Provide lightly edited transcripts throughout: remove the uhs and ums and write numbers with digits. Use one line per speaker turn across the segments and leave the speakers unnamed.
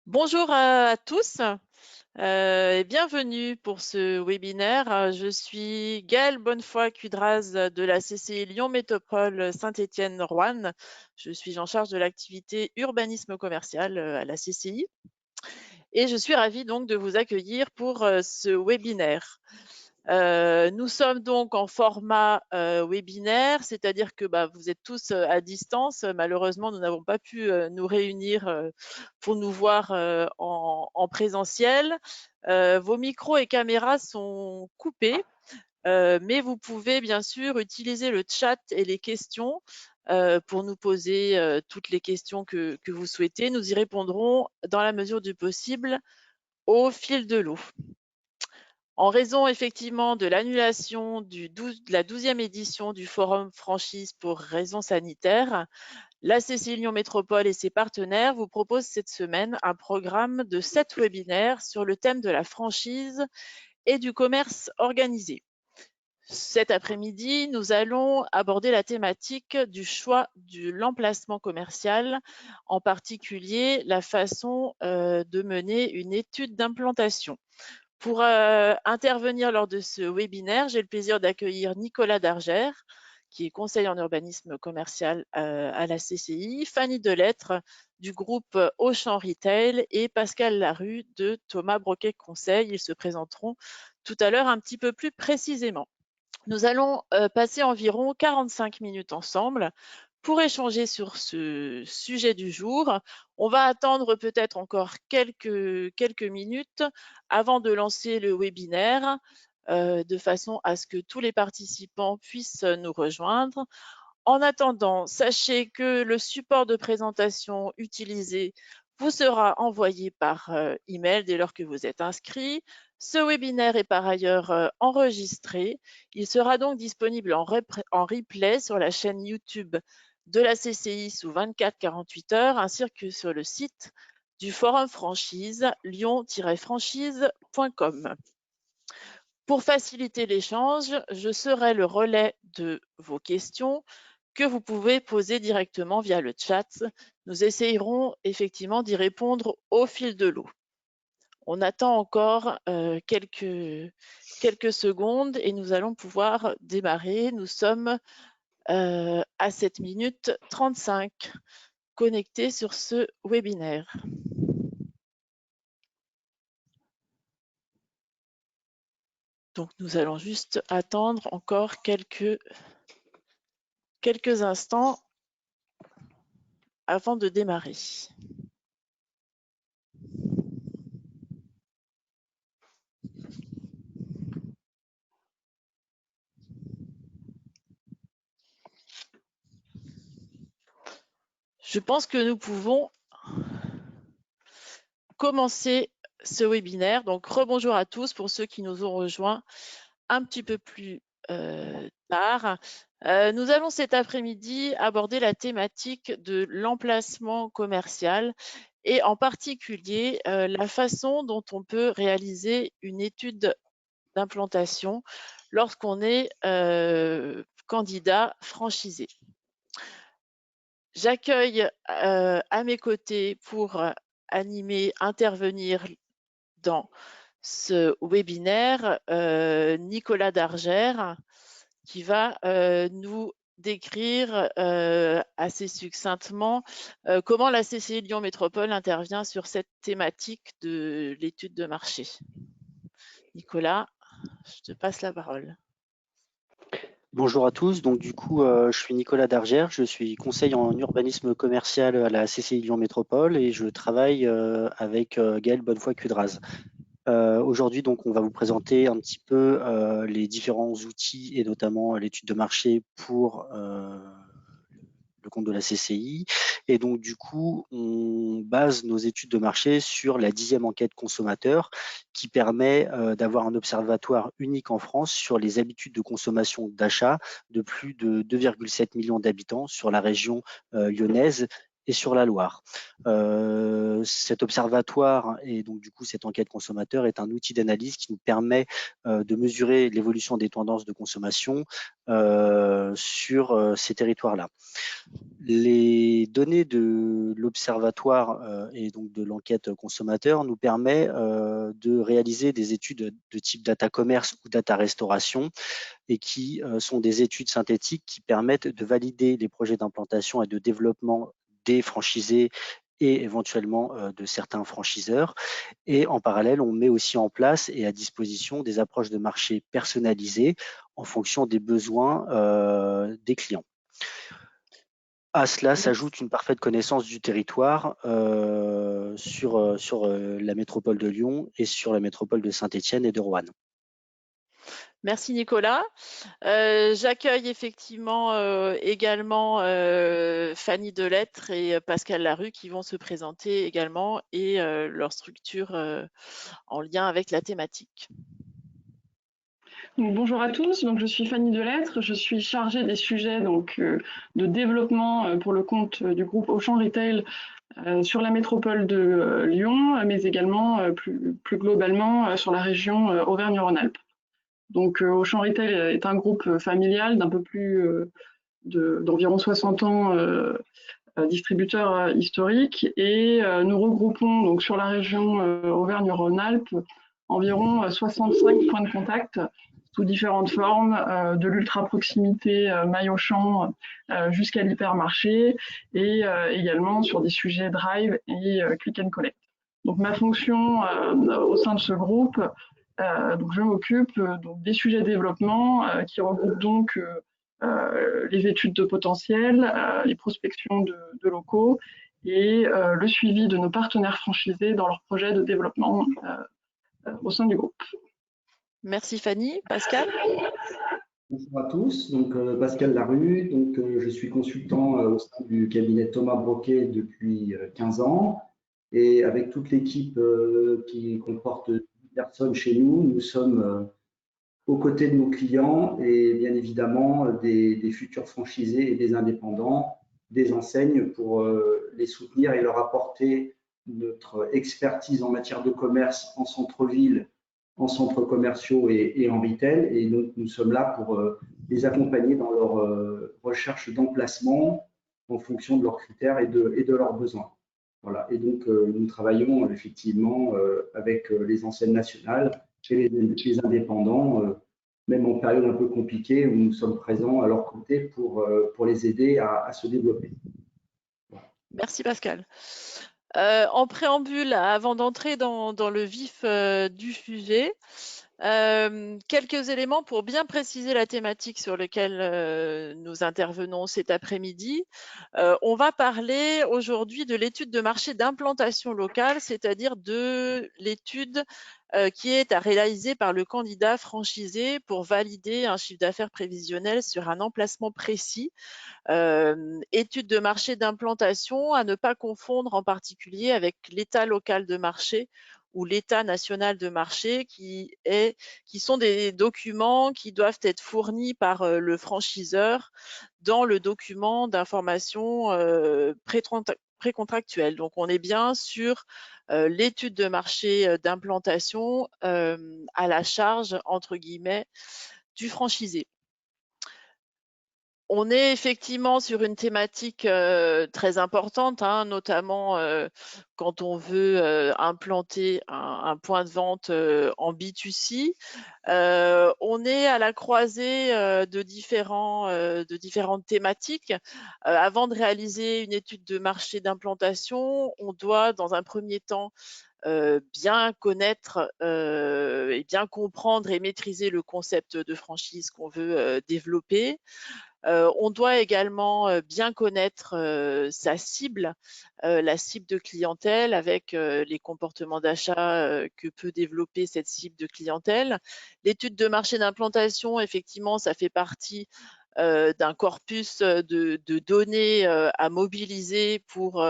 Bonjour à tous et bienvenue pour ce webinaire. Je suis Gaëlle Bonnefoy-Cudraz de la CCI Lyon Métropole Saint-Étienne-Roanne. Je suis en charge de l'activité urbanisme commercial à la CCI et je suis ravie donc de vous accueillir pour ce webinaire. Nous sommes donc en format webinaire, c'est-à-dire que vous êtes tous à distance. Malheureusement, nous n'avons pas pu nous réunir pour nous voir en présentiel. Vos micros et caméras sont coupés, mais vous pouvez bien sûr utiliser le chat et les questions pour nous poser toutes les questions que vous souhaitez. Nous y répondrons dans la mesure du possible au fil de l'eau. En raison effectivement de l'annulation de la 12e édition du Forum Franchise pour raisons sanitaires, la CCI Lyon Métropole et ses partenaires vous proposent cette semaine un programme de 7 webinaires sur le thème de la franchise et du commerce organisé. Cet après-midi, nous allons aborder la thématique du choix de l'emplacement commercial, en particulier la façon de mener une étude d'implantation. Pour intervenir lors de ce webinaire, j'ai le plaisir d'accueillir Nicolas Dargère, qui est conseiller en urbanisme commercial à la CCI, Fanny Delettre du groupe Auchan Retail et Pascal Larue de Thomas Broquet Conseil. Ils se présenteront tout à l'heure un petit peu plus précisément. Nous allons passer environ 45 minutes ensemble pour échanger sur ce sujet du jour. On va attendre peut-être encore quelques minutes avant de lancer le webinaire, de façon à ce que tous les participants puissent nous rejoindre. En attendant, sachez que le support de présentation utilisé vous sera envoyé par email dès lors que vous êtes inscrit. Ce webinaire est par ailleurs enregistré. Il sera donc disponible en replay sur la chaîne YouTube de la CCI sous 24-48 heures, ainsi que sur le site du Forum Franchise, lyon-franchise.com. Pour faciliter l'échange, je serai le relais de vos questions que vous pouvez poser directement via le chat. Nous essayerons effectivement d'y répondre au fil de l'eau. On attend encore quelques secondes et nous allons pouvoir démarrer. Nous sommes à 7 minutes 35 connectés sur ce webinaire. Donc nous allons juste attendre encore quelques instants avant de démarrer. Je pense que nous pouvons commencer ce webinaire. Donc, rebonjour à tous pour ceux qui nous ont rejoints un petit peu plus tard. Nous allons cet après-midi aborder la thématique de l'emplacement commercial et en particulier la façon dont on peut réaliser une étude d'implantation lorsqu'on est candidat franchisé. J'accueille à mes côtés pour intervenir dans ce webinaire Nicolas Dargère qui va nous décrire assez succinctement comment la CCI Lyon Métropole intervient sur cette thématique de l'étude de marché. Nicolas, je te passe la parole.
Bonjour à tous, donc du coup je suis Nicolas Dargère, je suis conseiller en urbanisme commercial à la CCI Lyon Métropole et je travaille avec Gaëlle Bonnefoy-Cudraz. Aujourd'hui donc on va vous présenter un petit peu les différents outils et notamment l'étude de marché pour le compte de la CCI. Et donc, du coup, on base nos études de marché sur la 10e enquête consommateur qui permet d'avoir un observatoire unique en France sur les habitudes de consommation d'achat de plus de 2,7 millions d'habitants sur la région lyonnaise et sur la Loire. Cet observatoire et donc du coup cette enquête consommateur est un outil d'analyse qui nous permet de mesurer l'évolution des tendances de consommation sur ces territoires-là. Les données de l'observatoire et donc de l'enquête consommateur nous permet de réaliser des études de type data commerce ou data restauration et qui sont des études synthétiques qui permettent de valider les projets d'implantation et de développement des franchisés et éventuellement de certains franchiseurs. Et en parallèle, on met aussi en place et à disposition des approches de marché personnalisées en fonction des besoins des clients. À cela s'ajoute une parfaite connaissance du territoire sur la métropole de Lyon et sur la métropole de Saint-Étienne et de Roanne.
Merci Nicolas. J'accueille effectivement également Fanny Delettre et Pascal Larue qui vont se présenter également et leur structure en lien avec la thématique.
Donc, bonjour à tous, donc, je suis Fanny Delettre, je suis chargée des sujets de développement pour le compte du groupe Auchan Retail sur la métropole de Lyon, mais également plus globalement sur la région Auvergne-Rhône-Alpes. Donc Auchan Retail est un groupe familial d'un peu plus d'environ 60 ans, distributeur historique, et nous regroupons donc sur la région Auvergne-Rhône-Alpes environ 65 points de contact sous différentes formes, de l'ultra-proximité maille Auchan jusqu'à l'hypermarché, et également sur des sujets drive et click and collect. Donc ma fonction au sein de ce groupe, donc je m'occupe des sujets développement qui regroupent donc les études de potentiel, les prospections de locaux et le suivi de nos partenaires franchisés dans leurs projets de développement au sein du groupe.
Merci Fanny. Pascal?
Bonjour à tous, donc Pascal Larue, donc je suis consultant au sein du cabinet Thomas Broquet depuis 15 ans, et avec toute l'équipe qui comporte 10 personnes chez nous, nous sommes aux côtés de nos clients et bien évidemment des futurs franchisés et des indépendants, des enseignes pour les soutenir et leur apporter notre expertise en matière de commerce en centre-ville, en centres commerciaux et en retail. Et donc, nous sommes là pour les accompagner dans leur recherche d'emplacement en fonction de leurs critères et de leurs besoins. Voilà. Et donc, nous travaillons effectivement avec les enseignes nationales et les indépendants, même en période un peu compliquée, où nous sommes présents à leur côté pour les aider à se développer.
Merci Pascal. En préambule, avant d'entrer dans le vif du sujet, quelques éléments pour bien préciser la thématique sur laquelle nous intervenons cet après-midi. On va parler aujourd'hui de l'étude de marché d'implantation locale, c'est-à-dire de l'étude qui est à réaliser par le candidat franchisé pour valider un chiffre d'affaires prévisionnel sur un emplacement précis. Étude de marché d'implantation à ne pas confondre en particulier avec l'état local de marché ou l'état national de marché qui sont des documents qui doivent être fournis par le franchiseur dans le document d'information précontractuelle. Donc on est bien sur l'étude de marché d'implantation à la charge entre guillemets du franchisé. On est effectivement sur une thématique très importante, hein, notamment quand on veut implanter un point de vente en B2C. On est à la croisée de différentes thématiques. Avant de réaliser une étude de marché d'implantation, on doit dans un premier temps bien connaître et bien comprendre et maîtriser le concept de franchise qu'on veut développer. On doit également bien connaître sa cible, la cible de clientèle avec les comportements d'achat que peut développer cette cible de clientèle. L'étude de marché d'implantation, effectivement, ça fait partie d'un corpus de données à mobiliser pour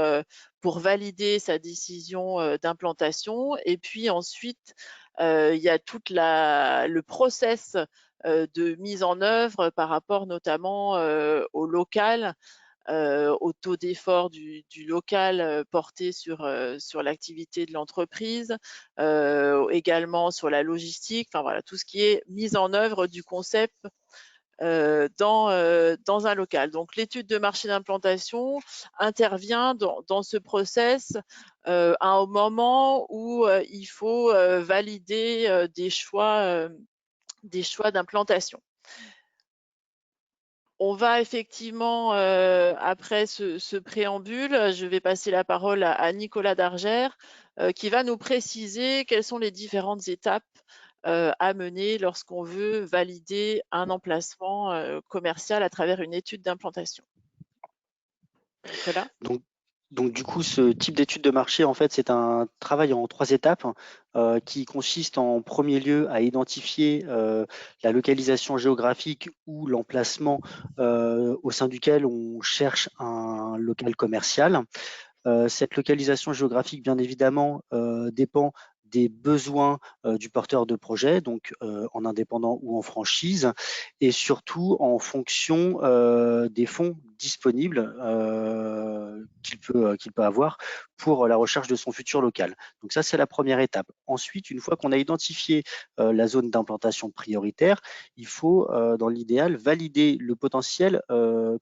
valider sa décision d'implantation. Et puis ensuite, il y a tout le process de mise en œuvre par rapport notamment au local au taux d'effort du local porté sur l'activité de l'entreprise, également sur la logistique, enfin voilà, tout ce qui est mise en œuvre du concept dans un local. Donc l'étude de marché d'implantation intervient dans ce process à un moment où il faut valider des choix d'implantation. On va effectivement, après ce préambule, je vais passer la parole à Nicolas Dargère, qui va nous préciser quelles sont les différentes étapes à mener lorsqu'on veut valider un emplacement commercial à travers une étude d'implantation. Nicolas?
Donc du coup, ce type d'étude de marché, en fait, c'est un travail en 3 étapes qui consiste en premier lieu à identifier la localisation géographique ou l'emplacement au sein duquel on cherche un local commercial. Cette localisation géographique, bien évidemment, dépend des besoins du porteur de projet, donc en indépendant ou en franchise, et surtout en fonction des fonds disponibles qu'il peut avoir pour la recherche de son futur local. Donc ça, c'est la première étape. Ensuite, une fois qu'on a identifié la zone d'implantation prioritaire, il faut, dans l'idéal, valider le potentiel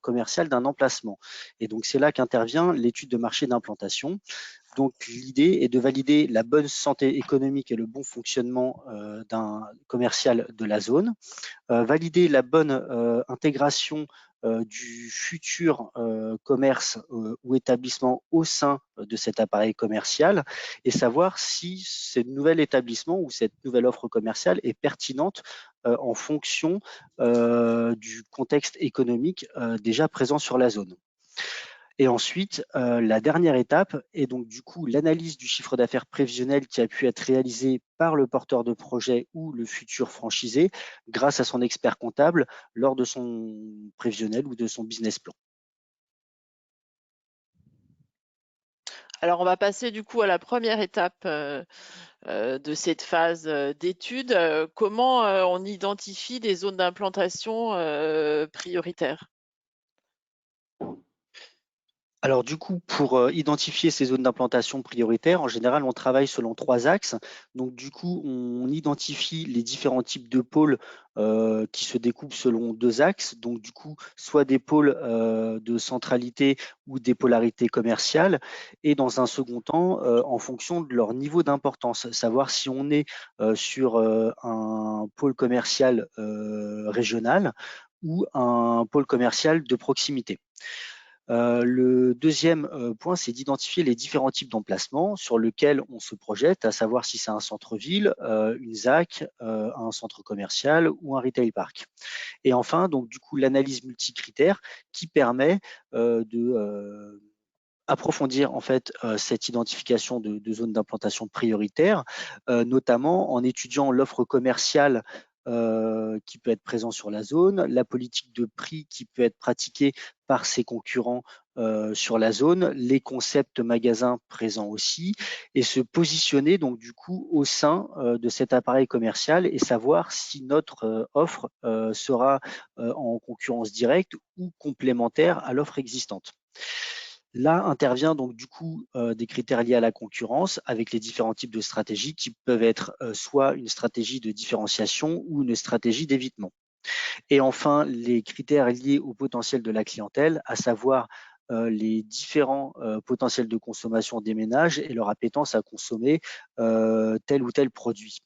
commercial d'un emplacement. Et donc, c'est là qu'intervient l'étude de marché d'implantation. Donc, l'idée est de valider la bonne santé économique et le bon fonctionnement d'un commercial de la zone, valider la bonne intégration du futur commerce ou établissement au sein de cet appareil commercial et savoir si ce nouvel établissement ou cette nouvelle offre commerciale est pertinente en fonction du contexte économique déjà présent sur la zone. Et ensuite, la dernière étape est donc du coup l'analyse du chiffre d'affaires prévisionnel qui a pu être réalisé par le porteur de projet ou le futur franchisé grâce à son expert comptable lors de son prévisionnel ou de son business plan.
Alors, on va passer du coup à la première étape de cette phase d'étude. Comment on identifie les zones d'implantation prioritaires?
Alors du coup, pour identifier ces zones d'implantation prioritaires, en général, on travaille selon 3 axes. Donc du coup, on identifie les différents types de pôles qui se découpent selon 2 axes. Donc du coup, soit des pôles de centralité ou des polarités commerciales. Et dans un second temps, en fonction de leur niveau d'importance, savoir si on est sur un pôle commercial régional ou un pôle commercial de proximité. Le deuxième point, c'est d'identifier les différents types d'emplacements sur lesquels on se projette, à savoir si c'est un centre-ville, une ZAC, un centre commercial ou un retail park. Et enfin, donc du coup, l'analyse multicritère qui permet de approfondir en fait cette identification de zones d'implantation prioritaires, notamment en étudiant l'offre commerciale qui peut être présent sur la zone, la politique de prix qui peut être pratiquée par ses concurrents sur la zone, les concepts magasins présents aussi, et se positionner donc du coup au sein de cet appareil commercial et savoir si notre offre sera en concurrence directe ou complémentaire à l'offre existante. Là intervient donc du coup des critères liés à la concurrence avec les différents types de stratégies qui peuvent être soit une stratégie de différenciation ou une stratégie d'évitement. Et enfin, les critères liés au potentiel de la clientèle, à savoir les différents potentiels de consommation des ménages et leur appétence à consommer tel ou tel produit.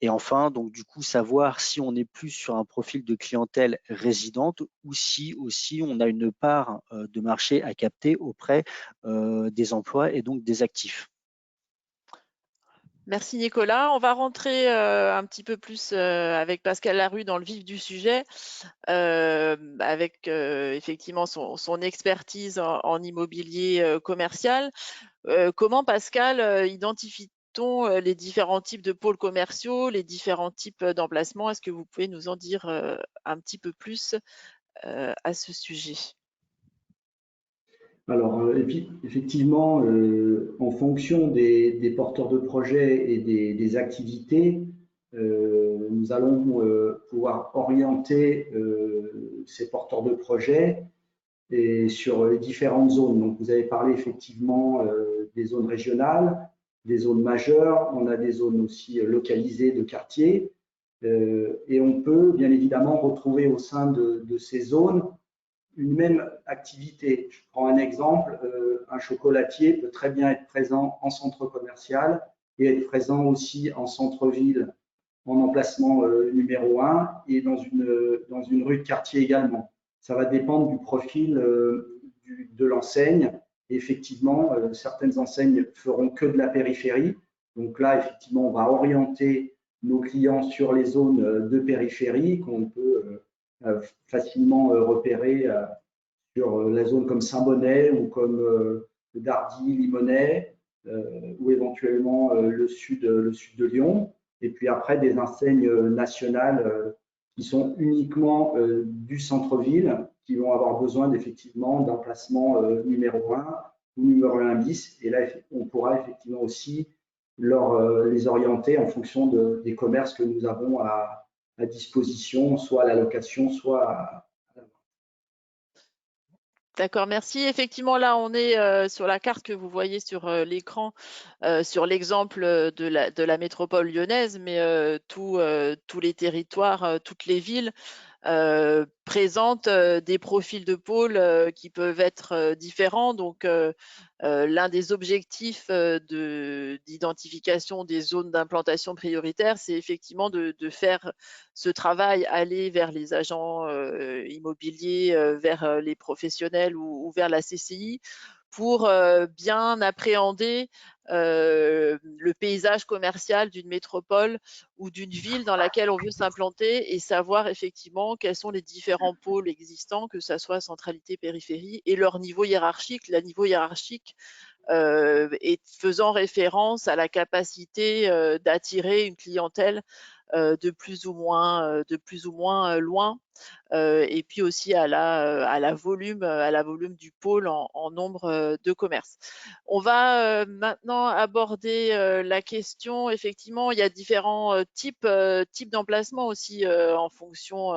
Et enfin, donc du coup, savoir si on est plus sur un profil de clientèle résidente ou si aussi on a une part de marché à capter auprès des emplois et donc des actifs.
Merci Nicolas. On va rentrer un petit peu plus avec Pascal Larue dans le vif du sujet, avec effectivement son expertise en immobilier commercial. Comment, Pascal, identifie-t-on les différents types de pôles commerciaux, les différents types d'emplacements? Est-ce que vous pouvez nous en dire un petit peu plus à ce sujet?
Alors, effectivement, en fonction des porteurs de projets et des activités, nous allons pouvoir orienter ces porteurs de projets et sur les différentes zones. Donc, vous avez parlé effectivement des zones régionales, des zones majeures, on a des zones aussi localisées de quartiers, et on peut bien évidemment retrouver au sein de ces zones une même activité. Je prends un exemple, un chocolatier peut très bien être présent en centre commercial et être présent aussi en centre-ville, en emplacement numéro 1 et dans une rue de quartier également. Ça va dépendre du profil de l'enseigne. Effectivement, certaines enseignes feront que de la périphérie. Donc là, effectivement, on va orienter nos clients sur les zones de périphérie qu'on peut facilement repérer sur la zone comme Saint-Bonnet ou comme Dardy, Limonest, ou éventuellement le sud de Lyon. Et puis après, des enseignes nationales qui sont uniquement du centre-ville, qui vont avoir besoin effectivement d'un placement numéro 1 ou numéro 1 bis. Et là, on pourra effectivement aussi les orienter en fonction des commerces que nous avons à disposition, soit à la location, soit à la vente.
D'accord, merci. Effectivement, là, on est sur la carte que vous voyez sur l'écran, sur l'exemple de la métropole lyonnaise, mais tous les territoires, toutes les villes présentent des profils de pôles qui peuvent être différents. Donc, l'un des objectifs d'identification des zones d'implantation prioritaire, c'est effectivement de faire ce travail, aller vers les agents immobiliers, vers les professionnels ou vers la CCI pour bien appréhender le paysage commercial d'une métropole ou d'une ville dans laquelle on veut s'implanter et savoir effectivement quels sont les différents pôles existants, que ça soit centralité, périphérie, et leur niveau hiérarchique. Le niveau hiérarchique et faisant référence à la capacité d'attirer une clientèle de plus ou moins loin, et puis aussi à la volume du pôle en nombre de commerces. On va maintenant aborder la question. Effectivement, il y a différents types d'emplacements aussi en fonction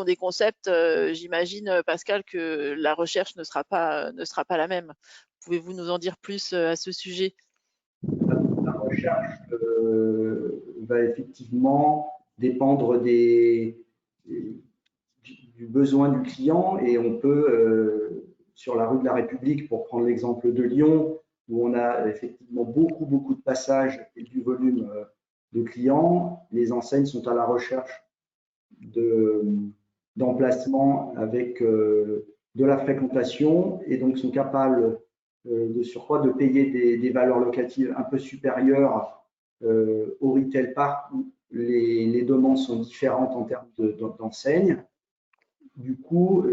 des concepts. J'imagine, Pascal, que la recherche ne sera pas la même. Pouvez-vous nous en dire plus à ce sujet?
La recherche va effectivement dépendre du besoin du client et on peut, sur la rue de la République, pour prendre l'exemple de Lyon, où on a effectivement beaucoup de passages et du volume de clients, les enseignes sont à la recherche d'emplacements avec de la fréquentation et donc sont capables de surcroît de payer des valeurs locatives un peu supérieures au retail park où les demandes sont différentes en termes d'enseignes. Du coup,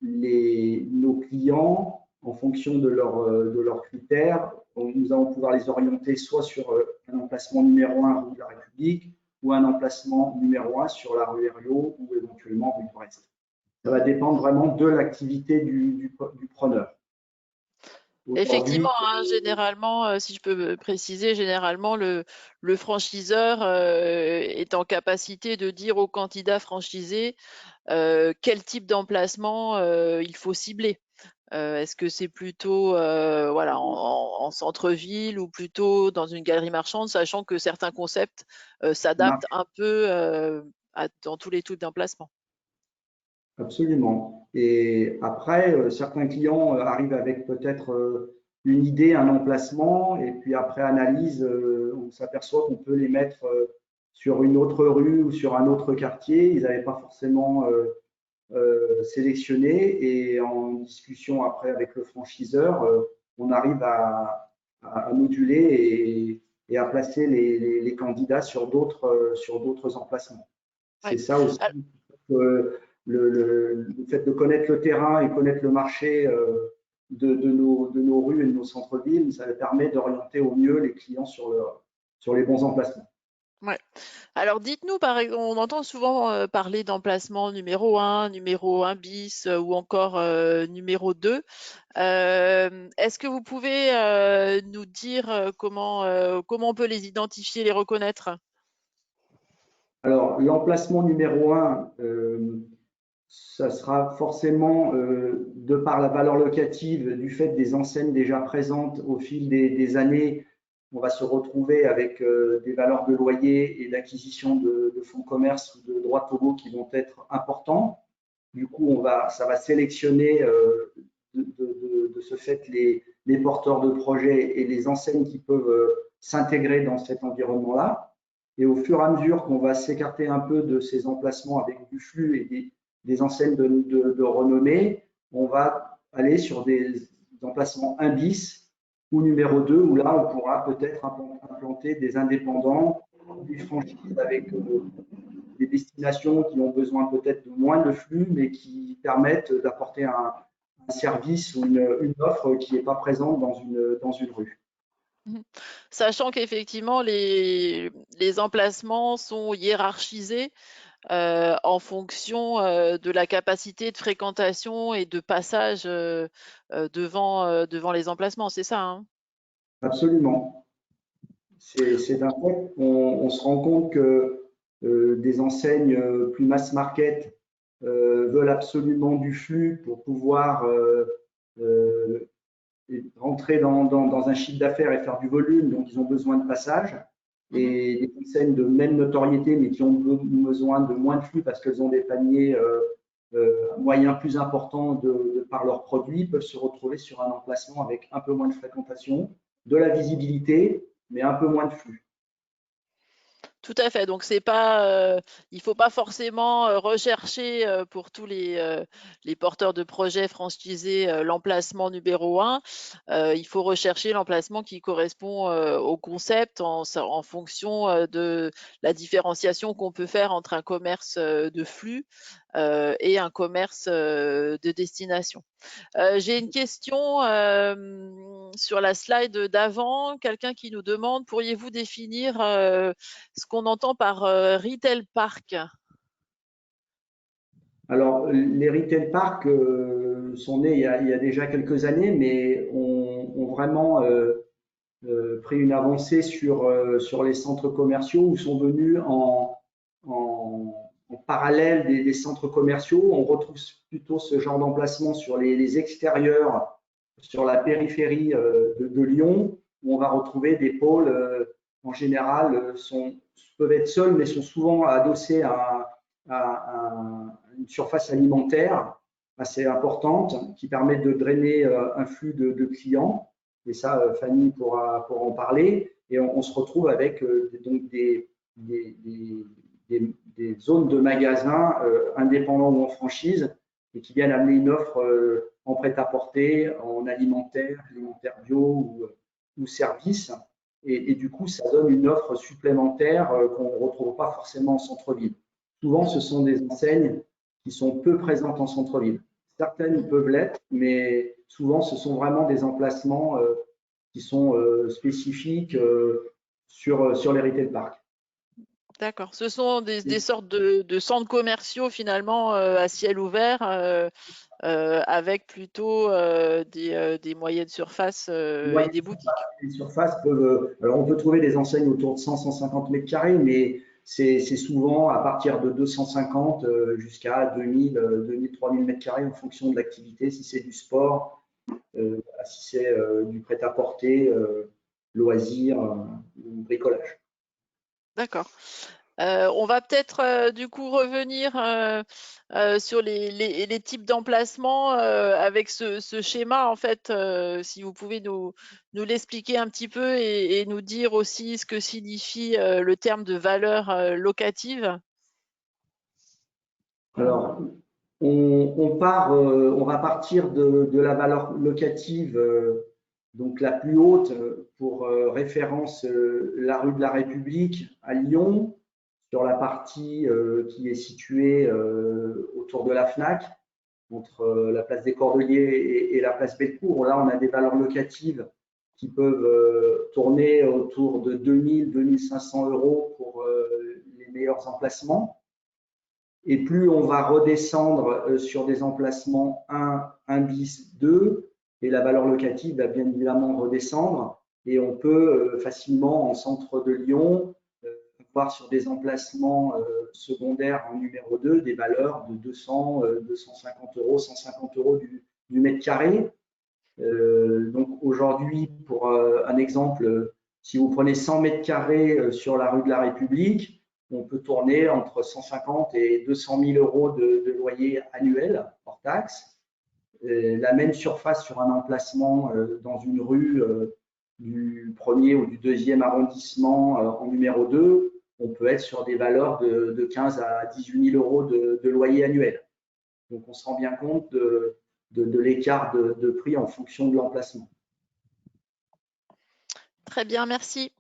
nos clients, en fonction de leurs critères, nous allons pouvoir les orienter soit sur un emplacement numéro 1 rue de la République ou un emplacement numéro 1 sur la rue Herriot ou éventuellement rue du Reste. Ça va dépendre vraiment de l'activité du preneur.
Effectivement, hein, généralement, si je peux préciser, généralement le franchiseur est en capacité de dire au candidat franchisé quel type d'emplacement il faut cibler. Est-ce que c'est plutôt voilà, en centre-ville ou plutôt dans une galerie marchande, sachant que certains concepts s'adaptent un peu dans tous les types d'emplacements.
Absolument. Et après, certains clients arrivent avec peut-être une idée, un emplacement, et puis après analyse, on s'aperçoit qu'on peut les mettre sur une autre rue ou sur un autre quartier. Ils n'avaient pas forcément sélectionné, et en discussion après avec le franchiseur, on arrive à moduler et à placer les candidats sur d'autres emplacements. C'est ça aussi. Le fait de connaître le terrain et connaître le marché de nos rues et de nos centres-villes, ça permet d'orienter au mieux les clients sur les bons emplacements.
Ouais. Alors dites-nous, par exemple, on entend souvent parler d'emplacement numéro 1, numéro 1 bis ou encore numéro 2. Est-ce que vous pouvez nous dire comment on peut les identifier, les reconnaître?
Alors, l'emplacement numéro 1, ça sera forcément, de par la valeur locative, du fait des enseignes déjà présentes au fil des années, on va se retrouver avec des valeurs de loyer et d'acquisition de fonds de commerce ou de droits totaux qui vont être importants. Du coup, ça va sélectionner de ce fait les porteurs de projets et les enseignes qui peuvent s'intégrer dans cet environnement-là. Et au fur et à mesure qu'on va s'écarter un peu de ces emplacements avec du flux et des enseignes de renommée, on va aller sur des emplacements 1 bis ou numéro 2, où là, on pourra peut-être implanter des indépendants, des franchises avec des destinations qui ont besoin peut-être de moins de flux, mais qui permettent d'apporter un service ou une offre qui n'est pas présente dans une rue.
Sachant qu'effectivement, les emplacements sont hiérarchisés en fonction de la capacité de fréquentation et de passage devant les emplacements, c'est ça, hein?
Absolument. C'est un fait. On se rend compte que des enseignes plus mass market veulent absolument du flux pour pouvoir rentrer dans un chiffre d'affaires et faire du volume, donc ils ont besoin de passage. Et des enseignes de même notoriété, mais qui ont besoin de moins de flux parce qu'elles ont des paniers moyens plus importants de par leurs produits, peuvent se retrouver sur un emplacement avec un peu moins de fréquentation, de la visibilité, mais un peu moins de flux.
Tout à fait. Donc c'est pas, il faut pas forcément rechercher pour tous les porteurs de projets franchisés l'emplacement numéro 1. Il faut rechercher l'emplacement qui correspond au concept en fonction de la différenciation qu'on peut faire entre un commerce de flux et un commerce de destination. J'ai une question sur la slide d'avant, quelqu'un qui nous demande, pourriez-vous définir ce qu'on entend par retail park?
Alors, les retail parks sont nés il y a déjà quelques années, mais ont vraiment pris une avancée sur les centres commerciaux ou sont venus en parallèle des centres commerciaux. On retrouve plutôt ce genre d'emplacement sur les extérieurs, sur la périphérie de Lyon, où on va retrouver des pôles en général peuvent être seuls, mais sont souvent adossés à une surface alimentaire assez importante qui permet de drainer un flux de clients. Et ça, Fanny pourra en parler. Et on se retrouve avec donc des zones de magasins indépendants ou en franchise et qui viennent amener une offre en prêt-à-porter, en alimentaire bio ou service. Et du coup, ça donne une offre supplémentaire qu'on ne retrouve pas forcément en centre-ville. Souvent, ce sont des enseignes qui sont peu présentes en centre-ville. Certaines peuvent l'être, mais souvent, ce sont vraiment des emplacements qui sont spécifiques sur les retail parks.
D'accord. Ce sont des sortes de centres commerciaux finalement à ciel ouvert avec plutôt des moyennes surfaces et des boutiques.
Les surfaces peuvent. Alors, on peut trouver des enseignes autour de 100-150 mètres carrés, mais c'est souvent à partir de 250 jusqu'à 2000-3000 mètres carrés en fonction de l'activité, si c'est du sport, si c'est du prêt-à-porter, loisirs ou bricolage.
D'accord. On va peut-être du coup revenir sur les types d'emplacements avec ce schéma en fait, si vous pouvez nous l'expliquer un petit peu et nous dire aussi ce que signifie le terme de valeur locative.
Alors, on va partir de la valeur locative, donc la plus haute, pour référence la rue de la République à Lyon, sur la partie qui est située autour de la FNAC, entre la place des Cordeliers et la place Bellecour. Là, on a des valeurs locatives qui peuvent tourner autour de 2000-2500 € pour les meilleurs emplacements. Et plus on va redescendre sur des emplacements 1 bis, 2, et la valeur locative va bien évidemment redescendre. Et on peut facilement, en centre de Lyon, voir sur des emplacements secondaires en numéro 2 des valeurs de 200, 250 euros, 150 euros du mètre carré. Donc aujourd'hui, pour un exemple, si vous prenez 100 mètres carrés sur la rue de la République, on peut tourner entre 150 et 200 000 euros de loyer annuel hors taxe. La même surface sur un emplacement dans une rue du 1er ou du 2e arrondissement en numéro 2, on peut être sur des valeurs de 15 à 18 000 euros de loyer annuel. Donc on se rend bien compte de l'écart de prix en fonction de l'emplacement.
Très bien, merci.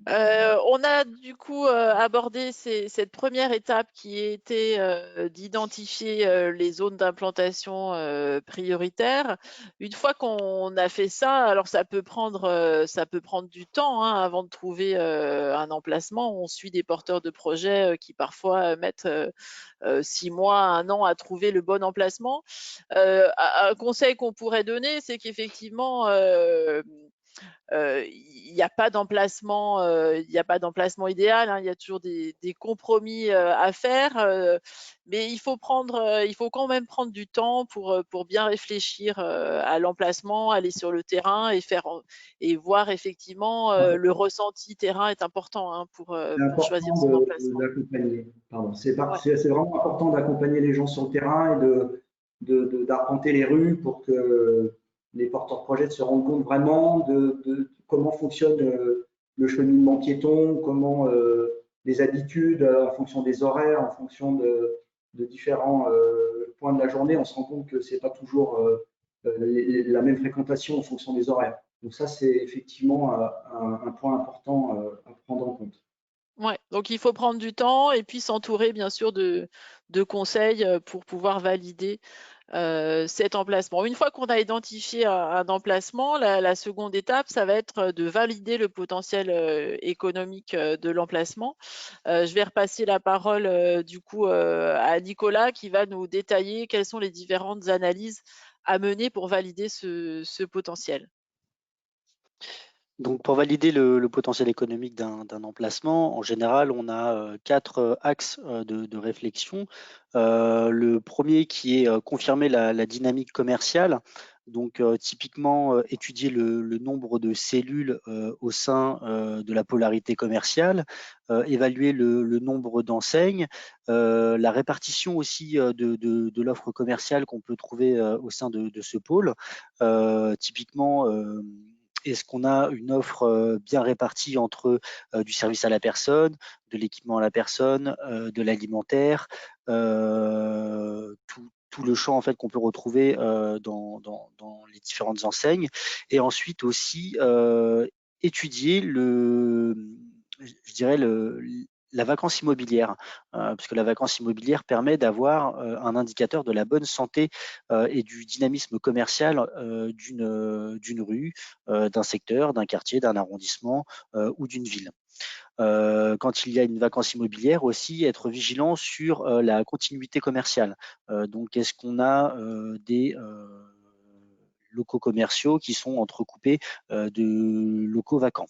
On a du coup abordé cette première étape qui était d'identifier les zones d'implantation prioritaires. Une fois qu'on a fait ça, alors ça peut prendre du temps hein, avant de trouver un emplacement. On suit des porteurs de projets qui parfois mettent 6 mois, 1 an à trouver le bon emplacement. Un conseil qu'on pourrait donner, c'est qu'effectivement il n'y a pas d'emplacement, idéal. Hein, il y a toujours des compromis à faire, mais il faut quand même prendre du temps pour bien réfléchir à l'emplacement, aller sur le terrain et voir effectivement le ressenti terrain est important hein, pour choisir son emplacement.
D'accompagner. Pardon, c'est vraiment important d'accompagner les gens sur le terrain et d'arpenter les rues pour que les porteurs de projets se rendent compte vraiment de comment fonctionne le cheminement piéton, comment les habitudes en fonction des horaires, en fonction de différents points de la journée. On se rend compte que c'est pas toujours la même fréquentation en fonction des horaires. Donc ça, c'est effectivement un point important à prendre en compte.
Ouais, donc il faut prendre du temps et puis s'entourer bien sûr de conseils pour pouvoir valider cet emplacement. Une fois qu'on a identifié un emplacement, la seconde étape, ça va être de valider le potentiel économique de l'emplacement. Je vais repasser la parole du coup à Nicolas qui va nous détailler quelles sont les différentes analyses à mener pour valider ce potentiel.
Donc, pour valider le potentiel économique d'un emplacement, en général, on a 4 axes de réflexion. Le premier qui est confirmer la dynamique commerciale. Donc, typiquement, étudier le nombre de cellules au sein de la polarité commerciale, évaluer le nombre d'enseignes, la répartition aussi de l'offre commerciale qu'on peut trouver au sein de ce pôle. Typiquement, est-ce qu'on a une offre bien répartie entre du service à la personne, de l'équipement à la personne, de l'alimentaire, tout le champ en fait qu'on peut retrouver dans les différentes enseignes. Et ensuite aussi étudier je dirais la vacance immobilière, puisque la vacance immobilière permet d'avoir un indicateur de la bonne santé et du dynamisme commercial d'une rue, d'un secteur, d'un quartier, d'un arrondissement ou d'une ville. Quand il y a une vacance immobilière aussi, être vigilant sur la continuité commerciale. Donc, est-ce qu'on a des locaux commerciaux qui sont entrecoupés de locaux vacants?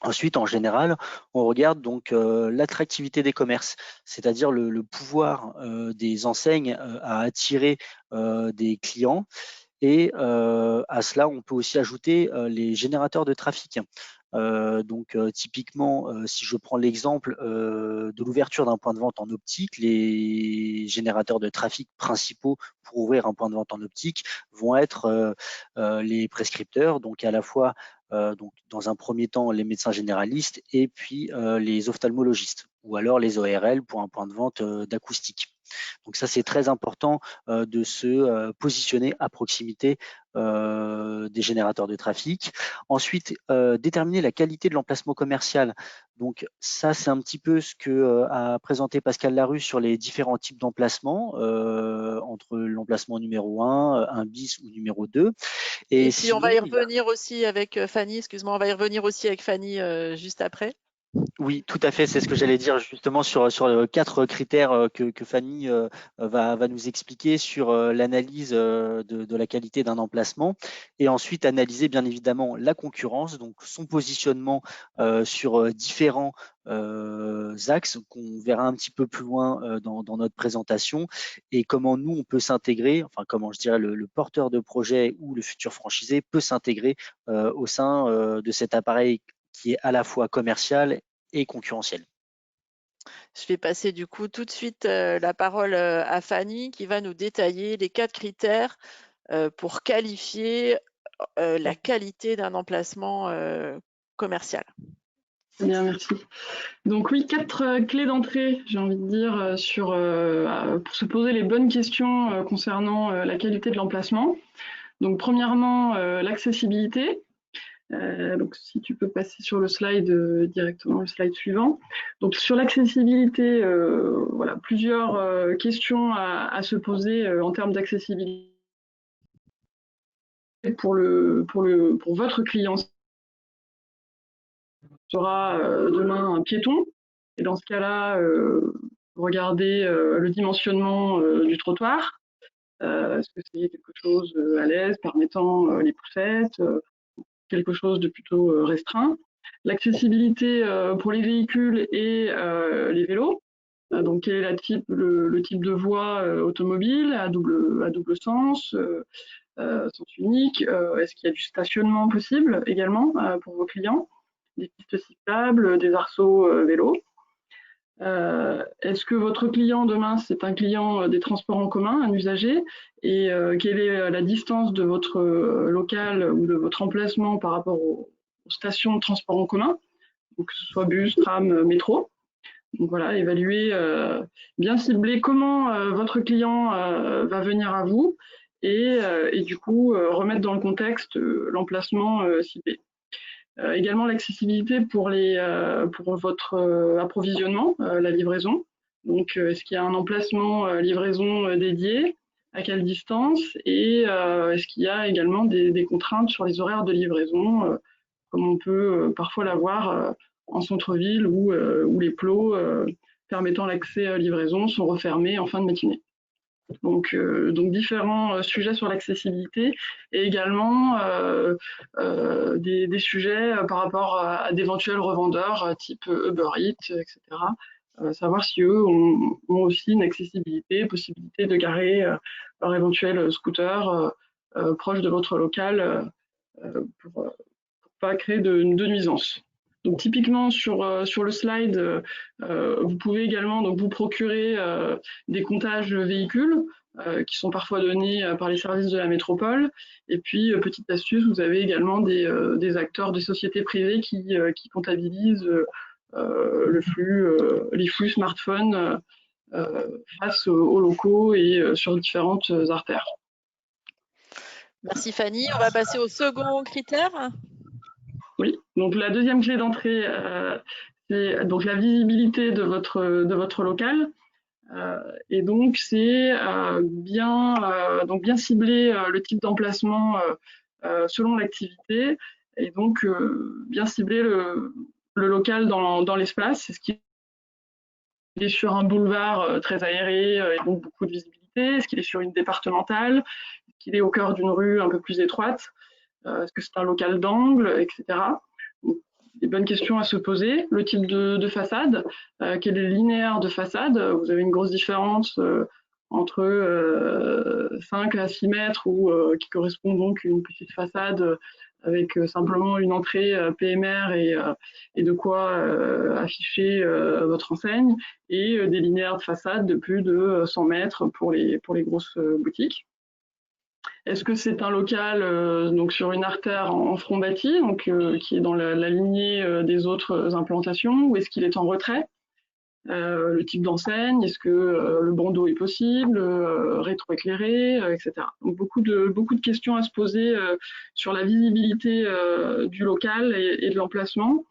Ensuite, en général, on regarde donc l'attractivité des commerces, c'est-à-dire le pouvoir des enseignes à attirer des clients. Et à cela, on peut aussi ajouter les générateurs de trafic. Donc typiquement, si je prends l'exemple de l'ouverture d'un point de vente en optique, les générateurs de trafic principaux pour ouvrir un point de vente en optique vont être les prescripteurs, donc à la fois donc dans un premier temps les médecins généralistes et puis les ophtalmologistes ou alors les ORL pour un point de vente d'acoustique. Donc ça, c'est très important de se positionner à proximité des générateurs de trafic. Ensuite, déterminer la qualité de l'emplacement commercial. Donc ça, c'est un petit peu ce que a présenté Pascal Larue sur les différents types d'emplacements, entre l'emplacement numéro 1, un bis ou numéro 2.
Et puis on va y revenir aussi avec Fanny, excuse-moi, on va y revenir aussi avec Fanny juste après.
Oui, tout à fait, c'est ce que j'allais dire justement sur 4 critères que Fanny va nous expliquer sur l'analyse de la qualité d'un emplacement et ensuite analyser bien évidemment la concurrence, donc son positionnement sur différents axes qu'on verra un petit peu plus loin dans notre présentation et comment nous on peut s'intégrer, enfin comment je dirais le porteur de projet ou le futur franchisé peut s'intégrer au sein de cet appareil qui est à la fois commercial et concurrentiel.
Je vais passer du coup tout de suite la parole à Fanny qui va nous détailler les 4 critères pour qualifier la qualité d'un emplacement commercial.
Bien, merci. Donc oui, 4 clés d'entrée, j'ai envie de dire, pour se poser les bonnes questions concernant la qualité de l'emplacement. Donc premièrement, l'accessibilité. Donc si tu peux passer sur le slide directement, le slide suivant. Donc sur l'accessibilité, voilà, plusieurs questions à se poser en termes d'accessibilité pour votre client sera demain un piéton. Et dans ce cas-là, regardez le dimensionnement du trottoir. Est-ce que c'est quelque chose à l'aise, permettant les poussettes, quelque chose de plutôt restreint. L'accessibilité pour les véhicules et les vélos. Donc, quel est le type de voie automobile à double sens, sens unique. Est-ce qu'il y a du stationnement possible également pour vos clients? Des pistes cyclables, des arceaux vélos. Est-ce que votre client demain c'est un client des transports en commun, un usager, et quelle est la distance de votre local ou de votre emplacement par rapport aux stations de transport en commun, donc que ce soit bus, tram, métro. Donc voilà, évaluer, bien cibler comment votre client va venir à vous et du coup remettre dans le contexte l'emplacement ciblé. Également l'accessibilité pour votre approvisionnement, la livraison. Donc, est-ce qu'il y a un emplacement livraison dédié? À quelle distance? Et est-ce qu'il y a également des contraintes sur les horaires de livraison, comme on peut parfois l'avoir en centre-ville où les plots permettant l'accès à livraison sont refermés en fin de matinée. Donc différents sujets sur l'accessibilité et également des sujets par rapport à d'éventuels revendeurs type Uber Eats, etc. Savoir si eux ont aussi une accessibilité, possibilité de garer leur éventuel scooter proche de votre local pour pas créer de nuisances. Donc typiquement sur le slide, vous pouvez également donc vous procurer des comptages véhicules qui sont parfois donnés par les services de la métropole. Et puis petite astuce, vous avez également des acteurs, des sociétés privées qui comptabilisent les flux smartphones face aux locaux et sur différentes artères.
Merci Fanny. On va passer au second critère.
Oui, donc la deuxième clé d'entrée, c'est donc la visibilité de votre local. Et donc c'est bien cibler le type d'emplacement selon l'activité et donc bien cibler le local dans l'espace. Est-ce qu'il est sur un boulevard très aéré et donc beaucoup de visibilité? Est-ce qu'il est sur une départementale? Est-ce qu'il est au cœur d'une rue un peu plus étroite? Est-ce que c'est un local d'angle, etc. Donc, des bonnes questions à se poser. Le type de façade, quel est le linéaire de façade? Vous avez une grosse différence entre 5 à 6 mètres qui correspond donc à une petite façade avec simplement une entrée PMR et de quoi afficher votre enseigne et des linéaires de façade de plus de 100 mètres pour les grosses boutiques. Est-ce que c'est un local donc sur une artère en front bâti, donc qui est dans la lignée des autres implantations, ou est-ce qu'il est en retrait? Le type d'enseigne, est-ce que le bandeau est possible, rétroéclairé, etc. Donc beaucoup de questions à se poser sur la visibilité du local et de l'emplacement.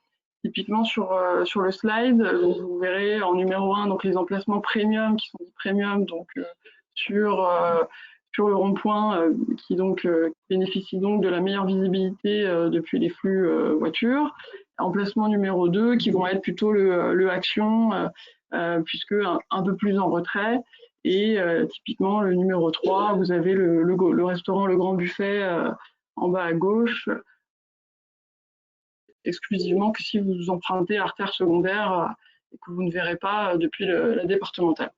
Typiquement sur le slide, vous verrez en numéro 1 donc les emplacements premium qui sont dits premium, donc sur le rond-point qui donc bénéficie donc de la meilleure visibilité depuis les flux voitures. emplacement numéro 2 qui vont être plutôt le action, puisque un peu plus en retrait. Et typiquement, le numéro 3, vous avez le restaurant Le Grand Buffet en bas à gauche, exclusivement que si vous empruntez l'artère secondaire et que vous ne verrez pas depuis la départementale.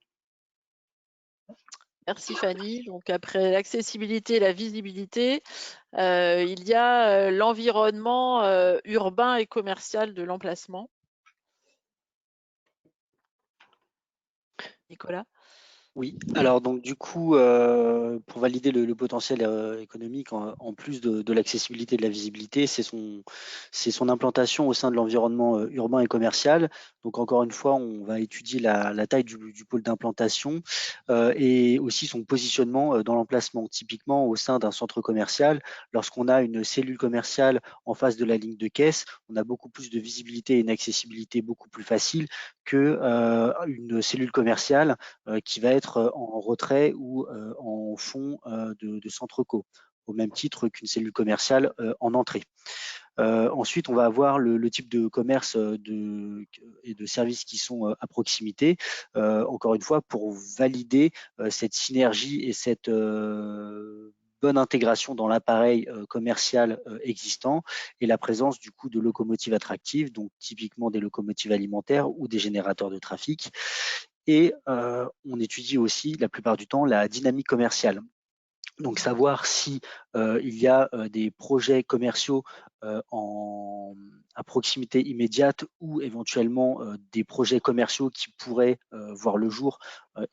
Merci Fanny. Donc après l'accessibilité et la visibilité, il y a l'environnement urbain et commercial de l'emplacement. Nicolas?
Oui, alors donc du coup, pour valider le potentiel économique, en plus de l'accessibilité et de la visibilité, c'est son implantation au sein de l'environnement urbain et commercial. Donc encore une fois, on va étudier la taille du pôle d'implantation et aussi son positionnement dans l'emplacement. Typiquement, au sein d'un centre commercial, lorsqu'on a une cellule commerciale en face de la ligne de caisse, on a beaucoup plus de visibilité et une accessibilité beaucoup plus facile que une cellule commerciale qui va être en retrait ou en fond de centre co, au même titre qu'une cellule commerciale en entrée. Ensuite, on va avoir le type de commerce et de services qui sont à proximité, encore une fois, pour valider cette synergie et cette bonne intégration dans l'appareil commercial existant et la présence du coup de locomotives attractives, donc typiquement des locomotives alimentaires ou des générateurs de trafic. Et on étudie aussi la plupart du temps la dynamique commerciale. Donc savoir si il y a des projets commerciaux à proximité immédiate ou éventuellement des projets commerciaux qui pourraient voir le jour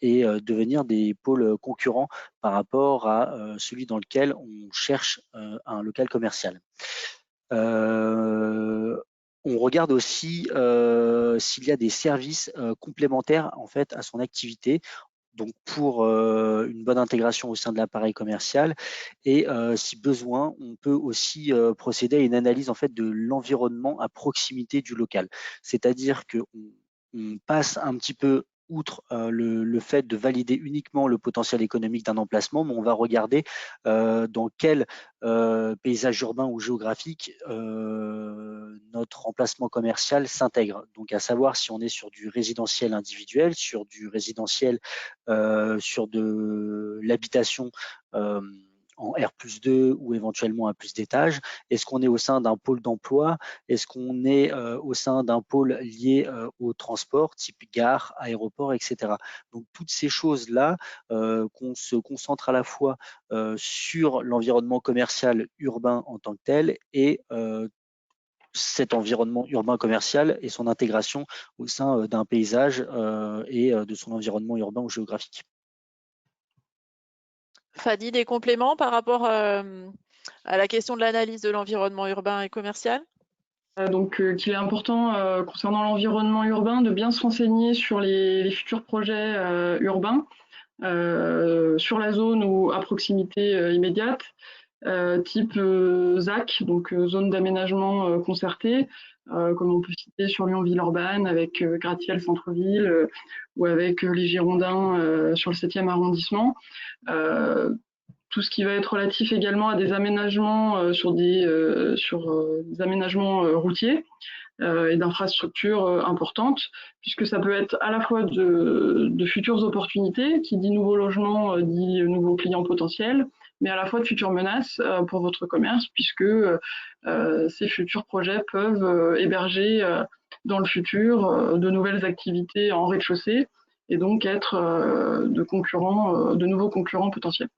et devenir des pôles concurrents par rapport à celui dans lequel on cherche un local commercial. On regarde aussi s'il y a des services complémentaires en fait à son activité, donc pour une bonne intégration au sein de l'appareil commercial. Et si besoin, on peut aussi procéder à une analyse en fait de l'environnement à proximité du local. C'est-à-dire qu'on passe un petit peu outre le fait de valider uniquement le potentiel économique d'un emplacement, mais on va regarder dans quel paysage urbain ou géographique notre emplacement commercial s'intègre. Donc à savoir si on est sur du résidentiel individuel, sur du résidentiel, sur de l'habitation en R+2 ou éventuellement à plus d'étages. Est-ce qu'on est au sein d'un pôle d'emploi? Est-ce qu'on est au sein d'un pôle lié au transport, type gare, aéroport, etc. Donc toutes ces choses-là, qu'on se concentre à la fois sur l'environnement commercial urbain en tant que tel et cet environnement urbain commercial et son intégration au sein d'un paysage et de son environnement urbain ou géographique.
Fanny, des compléments par rapport à la question de l'analyse de l'environnement urbain et commercial?
Donc, qu'il est important concernant l'environnement urbain de bien se renseigner sur les futurs projets urbains sur la zone ou à proximité immédiate, type ZAC, donc zone d'aménagement concerté, comme on peut citer sur Lyon-Villeurbanne avec Gratiel Centre-Ville ou avec les Girondins sur le 7e arrondissement. Tout ce qui va être relatif également à des aménagements sur des aménagements routiers et d'infrastructures importantes, puisque ça peut être à la fois de futures opportunités, qui dit nouveaux logements, dit nouveaux clients potentiels, mais à la fois de futures menaces pour votre commerce, puisque ces futurs projets peuvent héberger dans le futur de nouvelles activités en rez-de-chaussée et donc être de nouveaux concurrents potentiels.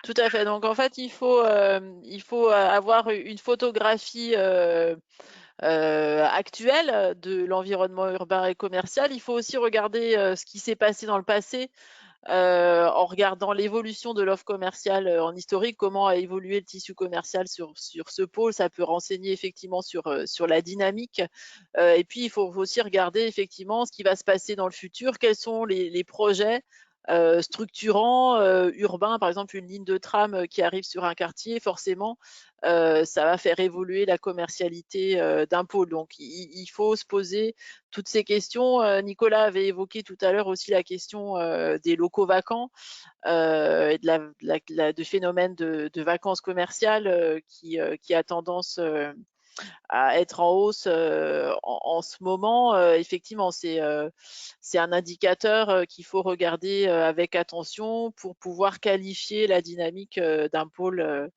Tout à fait. Donc en fait, il faut avoir une photographie actuelle de l'environnement urbain et commercial. Il faut aussi regarder ce qui s'est passé dans le passé en regardant l'évolution de l'offre commerciale en historique, comment a évolué le tissu commercial sur ce pôle. Ça peut renseigner effectivement sur la dynamique. Et puis, il faut aussi regarder effectivement ce qui va se passer dans le futur, quels sont les projets structurants urbains, par exemple une ligne de tram qui arrive sur un quartier, forcément, ça va faire évoluer la commercialité d'un pôle. Donc, il faut se poser toutes ces questions. Nicolas avait évoqué tout à l'heure aussi la question des locaux vacants et du phénomène de vacances commerciales qui a tendance à être en hausse en ce moment. Effectivement, c'est un indicateur qu'il faut regarder avec attention pour pouvoir qualifier la dynamique d'un pôle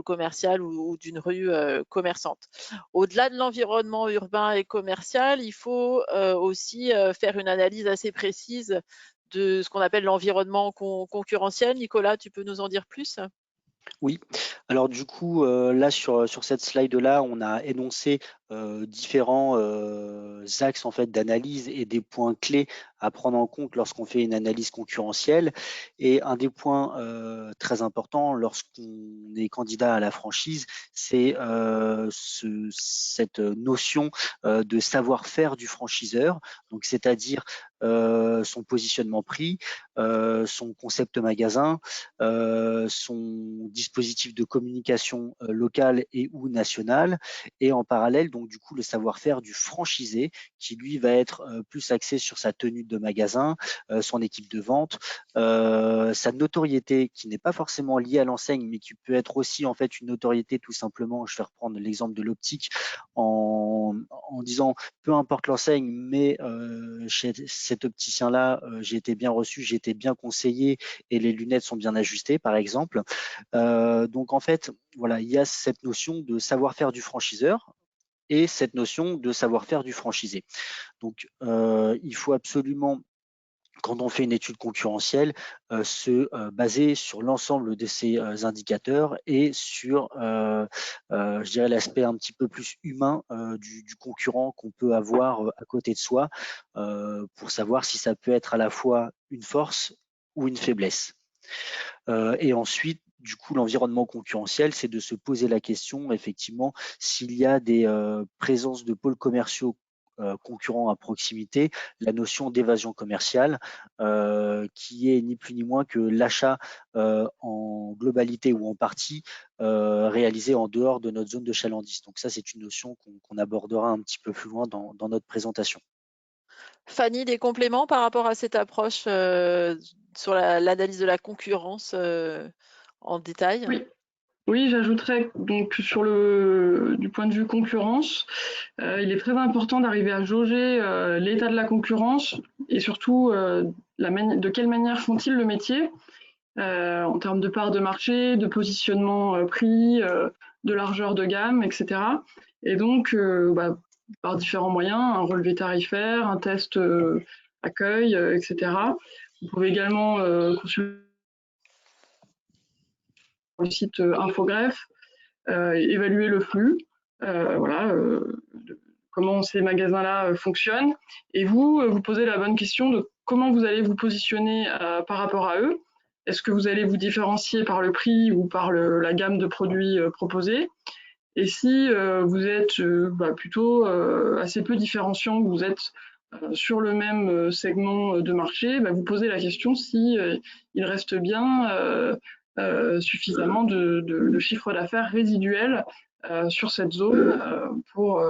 commercial ou d'une rue commerçante. Au-delà de l'environnement urbain et commercial, il faut aussi faire une analyse assez précise de ce qu'on appelle l'environnement concurrentiel. Nicolas, tu peux nous en dire plus?
Oui, alors du coup, là sur cette slide-là, on a énoncé différents axes en fait d'analyse et des points clés à prendre en compte lorsqu'on fait une analyse concurrentielle. Et un des points très importants lorsqu'on est candidat à la franchise, c'est cette notion de savoir-faire du franchiseur, donc c'est-à-dire son positionnement prix, son concept magasin, son dispositif de communication local et ou national, et en parallèle donc du coup le savoir-faire du franchisé qui lui va être plus axé sur sa tenue de magasin, son équipe de vente, sa notoriété qui n'est pas forcément liée à l'enseigne mais qui peut être aussi en fait une notoriété tout simplement. Je vais reprendre l'exemple de l'optique en disant peu importe l'enseigne, mais chez cet opticien-là, j'ai été bien reçu, j'ai été bien conseillé et les lunettes sont bien ajustées, par exemple. Donc en fait, voilà, il y a cette notion de savoir-faire du franchiseur et cette notion de savoir-faire du franchisé. Donc il faut absolument, quand on fait une étude concurrentielle, se baser sur l'ensemble de ces indicateurs et sur, je dirais, l'aspect un petit peu plus humain du concurrent qu'on peut avoir à côté de soi, pour savoir si ça peut être à la fois une force ou une faiblesse. Et ensuite, du coup, l'environnement concurrentiel, c'est de se poser la question, effectivement, s'il y a des présences de pôles commerciaux concurrents à proximité, la notion d'évasion commerciale, qui est ni plus ni moins que l'achat en globalité ou en partie réalisé en dehors de notre zone de chalandise. Donc ça, c'est une notion qu'on abordera un petit peu plus loin dans notre présentation.
Fanny, des compléments par rapport à cette approche sur l'analyse de la concurrence en détail?
Oui. Oui, j'ajouterais donc du point de vue concurrence, il est très important d'arriver à jauger l'état de la concurrence et surtout de quelle manière font-ils le métier en termes de part de marché, de positionnement prix, de largeur de gamme, etc. Et donc, par différents moyens, un relevé tarifaire, un test accueil, etc. Vous pouvez également consulter le site Infogreffe, évaluer le flux, comment ces magasins-là fonctionnent, et vous posez la bonne question de comment vous allez vous positionner par rapport à eux. Est-ce que vous allez vous différencier par le prix ou par la gamme de produits proposés? Et si vous êtes plutôt assez peu différenciant, que vous êtes sur le même segment de marché, vous posez la question si il reste bien suffisamment de chiffre d'affaires résiduel sur cette zone pour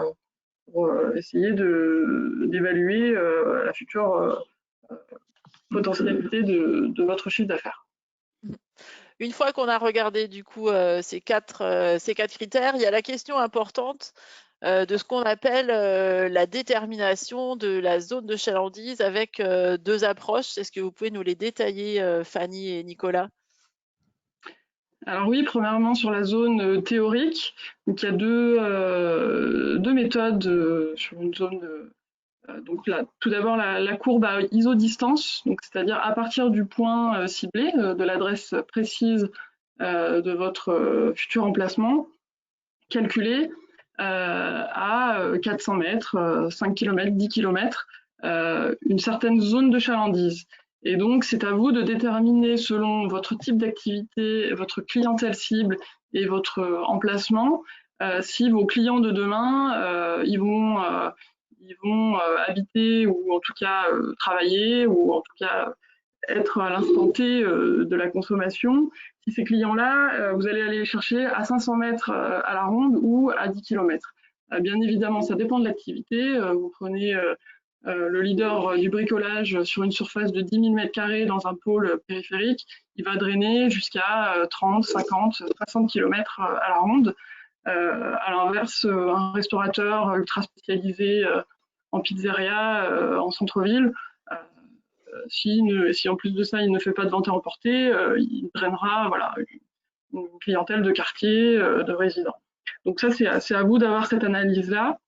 essayer d'évaluer la future potentialité de votre chiffre d'affaires.
Une fois qu'on a regardé du coup ces quatre critères, il y a la question importante de ce qu'on appelle la détermination de la zone de chalandise avec deux approches. Est-ce que vous pouvez nous les détailler, Fanny et Nicolas?
Alors oui, premièrement sur la zone théorique, donc il y a deux méthodes sur une zone. Donc là, tout d'abord la courbe à isodistance, donc c'est-à-dire à partir du point ciblé, de l'adresse précise de votre futur emplacement, calculé à 400 mètres, 5 km, 10 km, une certaine zone de chalandise. Et donc, c'est à vous de déterminer selon votre type d'activité, votre clientèle cible et votre emplacement, si vos clients de demain, ils vont habiter ou en tout cas travailler ou en tout cas être à l'instant T de la consommation. Si ces clients-là, vous allez aller les chercher à 500 mètres à la ronde ou à 10 km. Bien évidemment, ça dépend de l'activité. Vous prenez le leader du bricolage sur une surface de 10 000 m² dans un pôle périphérique, il va drainer jusqu'à 30, 50, 60 km à la ronde. À l'inverse, un restaurateur ultra spécialisé en pizzeria en centre-ville, si en plus de ça il ne fait pas de vente à emporter, il drainera voilà, une clientèle de quartier, de résidents. Donc ça, c'est à vous d'avoir cette analyse-là.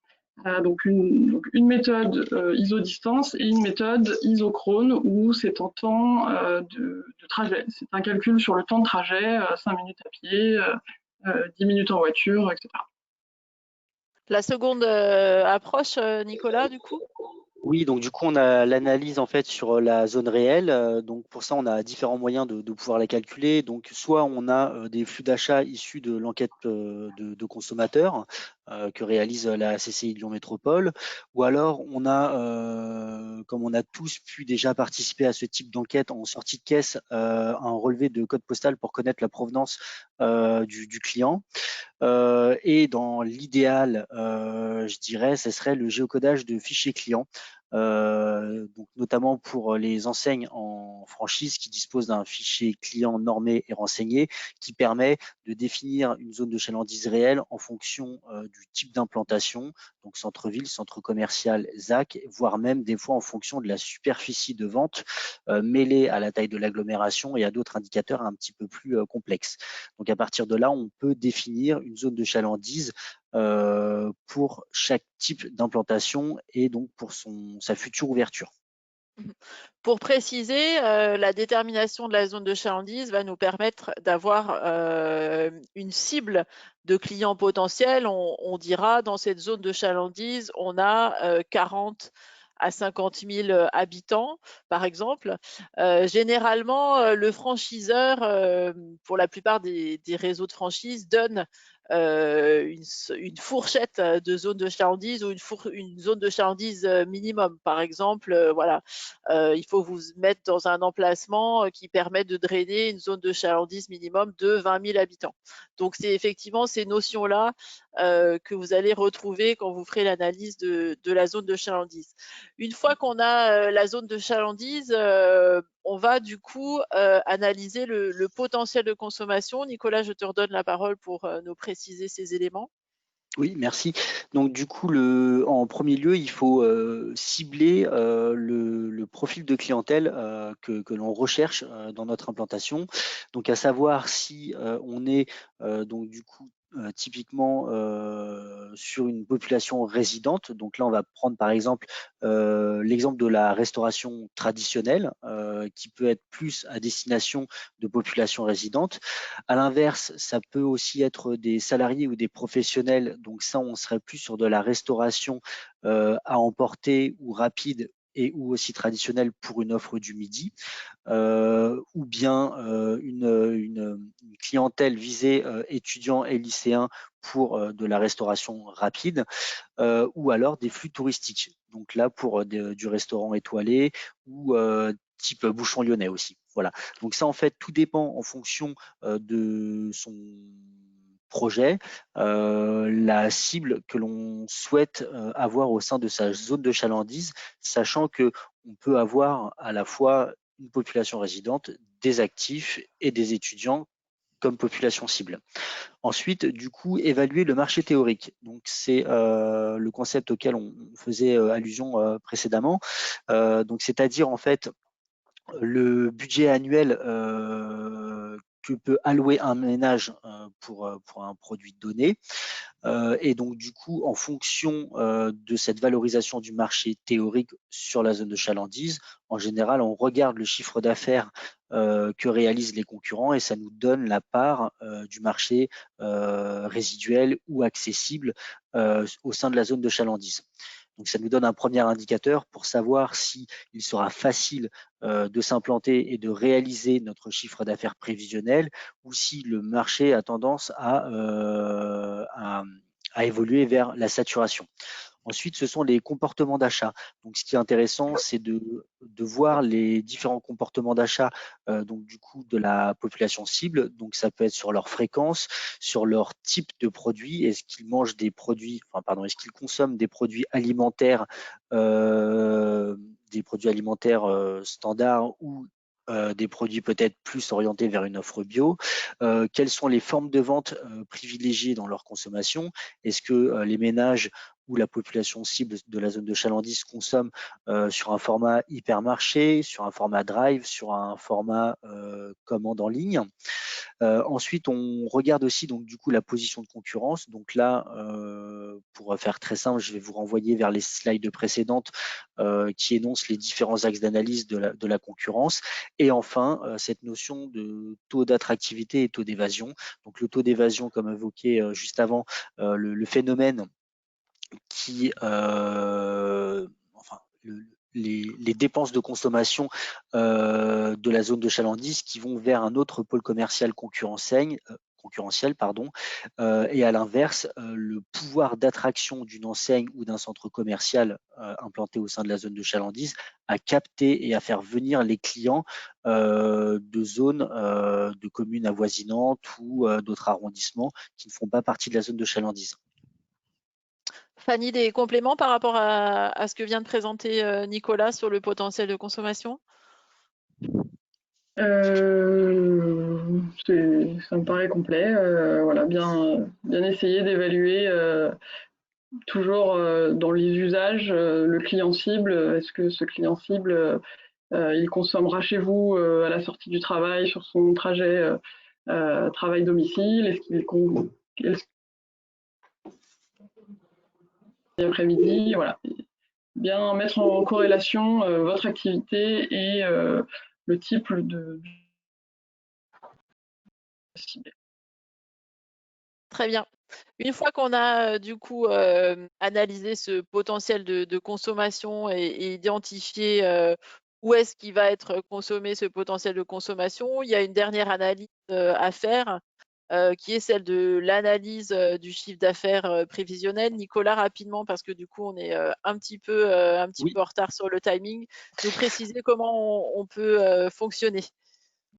Donc une méthode isodistance et une méthode isochrone où c'est en temps de trajet. C'est un calcul sur le temps de trajet, 5 minutes à pied, 10 minutes en voiture, etc.
La seconde approche, Nicolas, du coup?
Oui, donc du coup, on a l'analyse en fait sur la zone réelle. Donc pour ça, on a différents moyens de pouvoir la calculer. Donc soit on a des flux d'achat issus de l'enquête de consommateurs que réalise la CCI Lyon Métropole, ou alors on a, comme on a tous pu déjà participer à ce type d'enquête en sortie de caisse, un relevé de code postal pour connaître la provenance du client. Et dans l'idéal, je dirais, ce serait le géocodage de fichiers clients. Donc notamment pour les enseignes en franchise qui disposent d'un fichier client normé et renseigné qui permet de définir une zone de chalandise réelle en fonction du type d'implantation, donc centre-ville, centre commercial, ZAC, voire même des fois en fonction de la superficie de vente mêlée à la taille de l'agglomération et à d'autres indicateurs un petit peu plus complexes. Donc à partir de là, on peut définir une zone de chalandise pour chaque type d'implantation et donc pour sa future ouverture.
Pour préciser, la détermination de la zone de chalandise va nous permettre d'avoir une cible de clients potentiels. On dira dans cette zone de chalandise, on a 40 à 50 000 habitants, par exemple. Généralement, le franchiseur, pour la plupart des réseaux de franchise, donne une fourchette de zone de chalandise ou une zone de chalandise minimum. Par exemple, voilà, il faut vous mettre dans un emplacement qui permet de drainer une zone de chalandise minimum de 20 000 habitants. Donc, c'est effectivement ces notions-là que vous allez retrouver quand vous ferez l'analyse de la zone de chalandise. Une fois qu'on a la zone de chalandise, on va du coup analyser le potentiel de consommation. Nicolas, je te redonne la parole pour nous préciser ces éléments.
Oui, merci. Donc du coup, en premier lieu, il faut cibler le profil de clientèle que l'on recherche dans notre implantation. Donc à savoir si on est donc du coup typiquement sur une population résidente. Donc là, on va prendre par exemple l'exemple de la restauration traditionnelle qui peut être plus à destination de populations résidentes. À l'inverse, ça peut aussi être des salariés ou des professionnels. Donc ça, on serait plus sur de la restauration à emporter ou rapide et ou aussi traditionnelle pour une offre du midi, ou bien une clientèle visée étudiants et lycéens pour de la restauration rapide, ou alors des flux touristiques. Donc là, pour du restaurant étoilé ou type Bouchon Lyonnais aussi. Voilà. Donc ça, en fait, tout dépend en fonction de son projet, la cible que l'on souhaite avoir au sein de sa zone de chalandise, sachant que on peut avoir à la fois une population résidente, des actifs et des étudiants comme population cible. Ensuite, du coup, évaluer le marché théorique. Donc, c'est le concept auquel on faisait allusion précédemment. Donc, c'est-à-dire en fait le budget annuel que peut allouer un ménage pour un produit donné. Et donc, du coup, en fonction de cette valorisation du marché théorique sur la zone de chalandise, en général, on regarde le chiffre d'affaires que réalisent les concurrents et ça nous donne la part du marché résiduel ou accessible au sein de la zone de chalandise. Donc, ça nous donne un premier indicateur pour savoir si il sera facile de s'implanter et de réaliser notre chiffre d'affaires prévisionnel ou si le marché a tendance à évoluer vers la saturation. Ensuite, ce sont les comportements d'achat. Donc, ce qui est intéressant, c'est de voir les différents comportements d'achat donc du coup de la population cible. Donc, ça peut être sur leur fréquence, sur leur type de produit. Est-ce qu'ils mangent des produits, enfin pardon, est-ce qu'ils consomment des produits alimentaires standards ou des produits peut-être plus orientés vers une offre bio? Quelles sont les formes de vente privilégiées dans leur consommation? Est-ce que les ménages ou la population cible de la zone de chalandise consomment sur un format hypermarché, sur un format drive, sur un format commande en ligne? Ensuite, on regarde aussi donc du coup la position de concurrence. Donc là, pour faire très simple, je vais vous renvoyer vers les slides précédentes qui énoncent les différents axes d'analyse de la concurrence. Et enfin, cette notion de taux d'attractivité et taux d'évasion. Donc le taux d'évasion, comme évoqué juste avant, le phénomène qui, enfin, les dépenses de consommation de la zone de chalandise qui vont vers un autre pôle commercial concurrentiel, pardon, et à l'inverse, le pouvoir d'attraction d'une enseigne ou d'un centre commercial implanté au sein de la zone de chalandise à capter et à faire venir les clients de zones de communes avoisinantes ou d'autres arrondissements qui ne font pas partie de la zone de chalandise.
Fanny, des compléments par rapport à ce que vient de présenter Nicolas sur le potentiel de consommation?
Ça me paraît complet. Voilà, bien essayer d'évaluer toujours dans les usages le client cible. Est-ce que ce client cible, il consommera chez vous à la sortie du travail, sur son trajet travail-domicile? Est-ce qu'il l'après-midi? Voilà. Bien mettre en corrélation votre activité et le type de cible.
Très bien. Une fois qu'on a du coup analysé ce potentiel de consommation et identifié où est-ce qu'il va être consommé ce potentiel de consommation, il y a une dernière analyse à faire qui est celle de l'analyse du chiffre d'affaires prévisionnel. Nicolas, rapidement, parce que du coup on est un petit peu
Oui.
en retard sur le timing, nous préciser comment on peut fonctionner.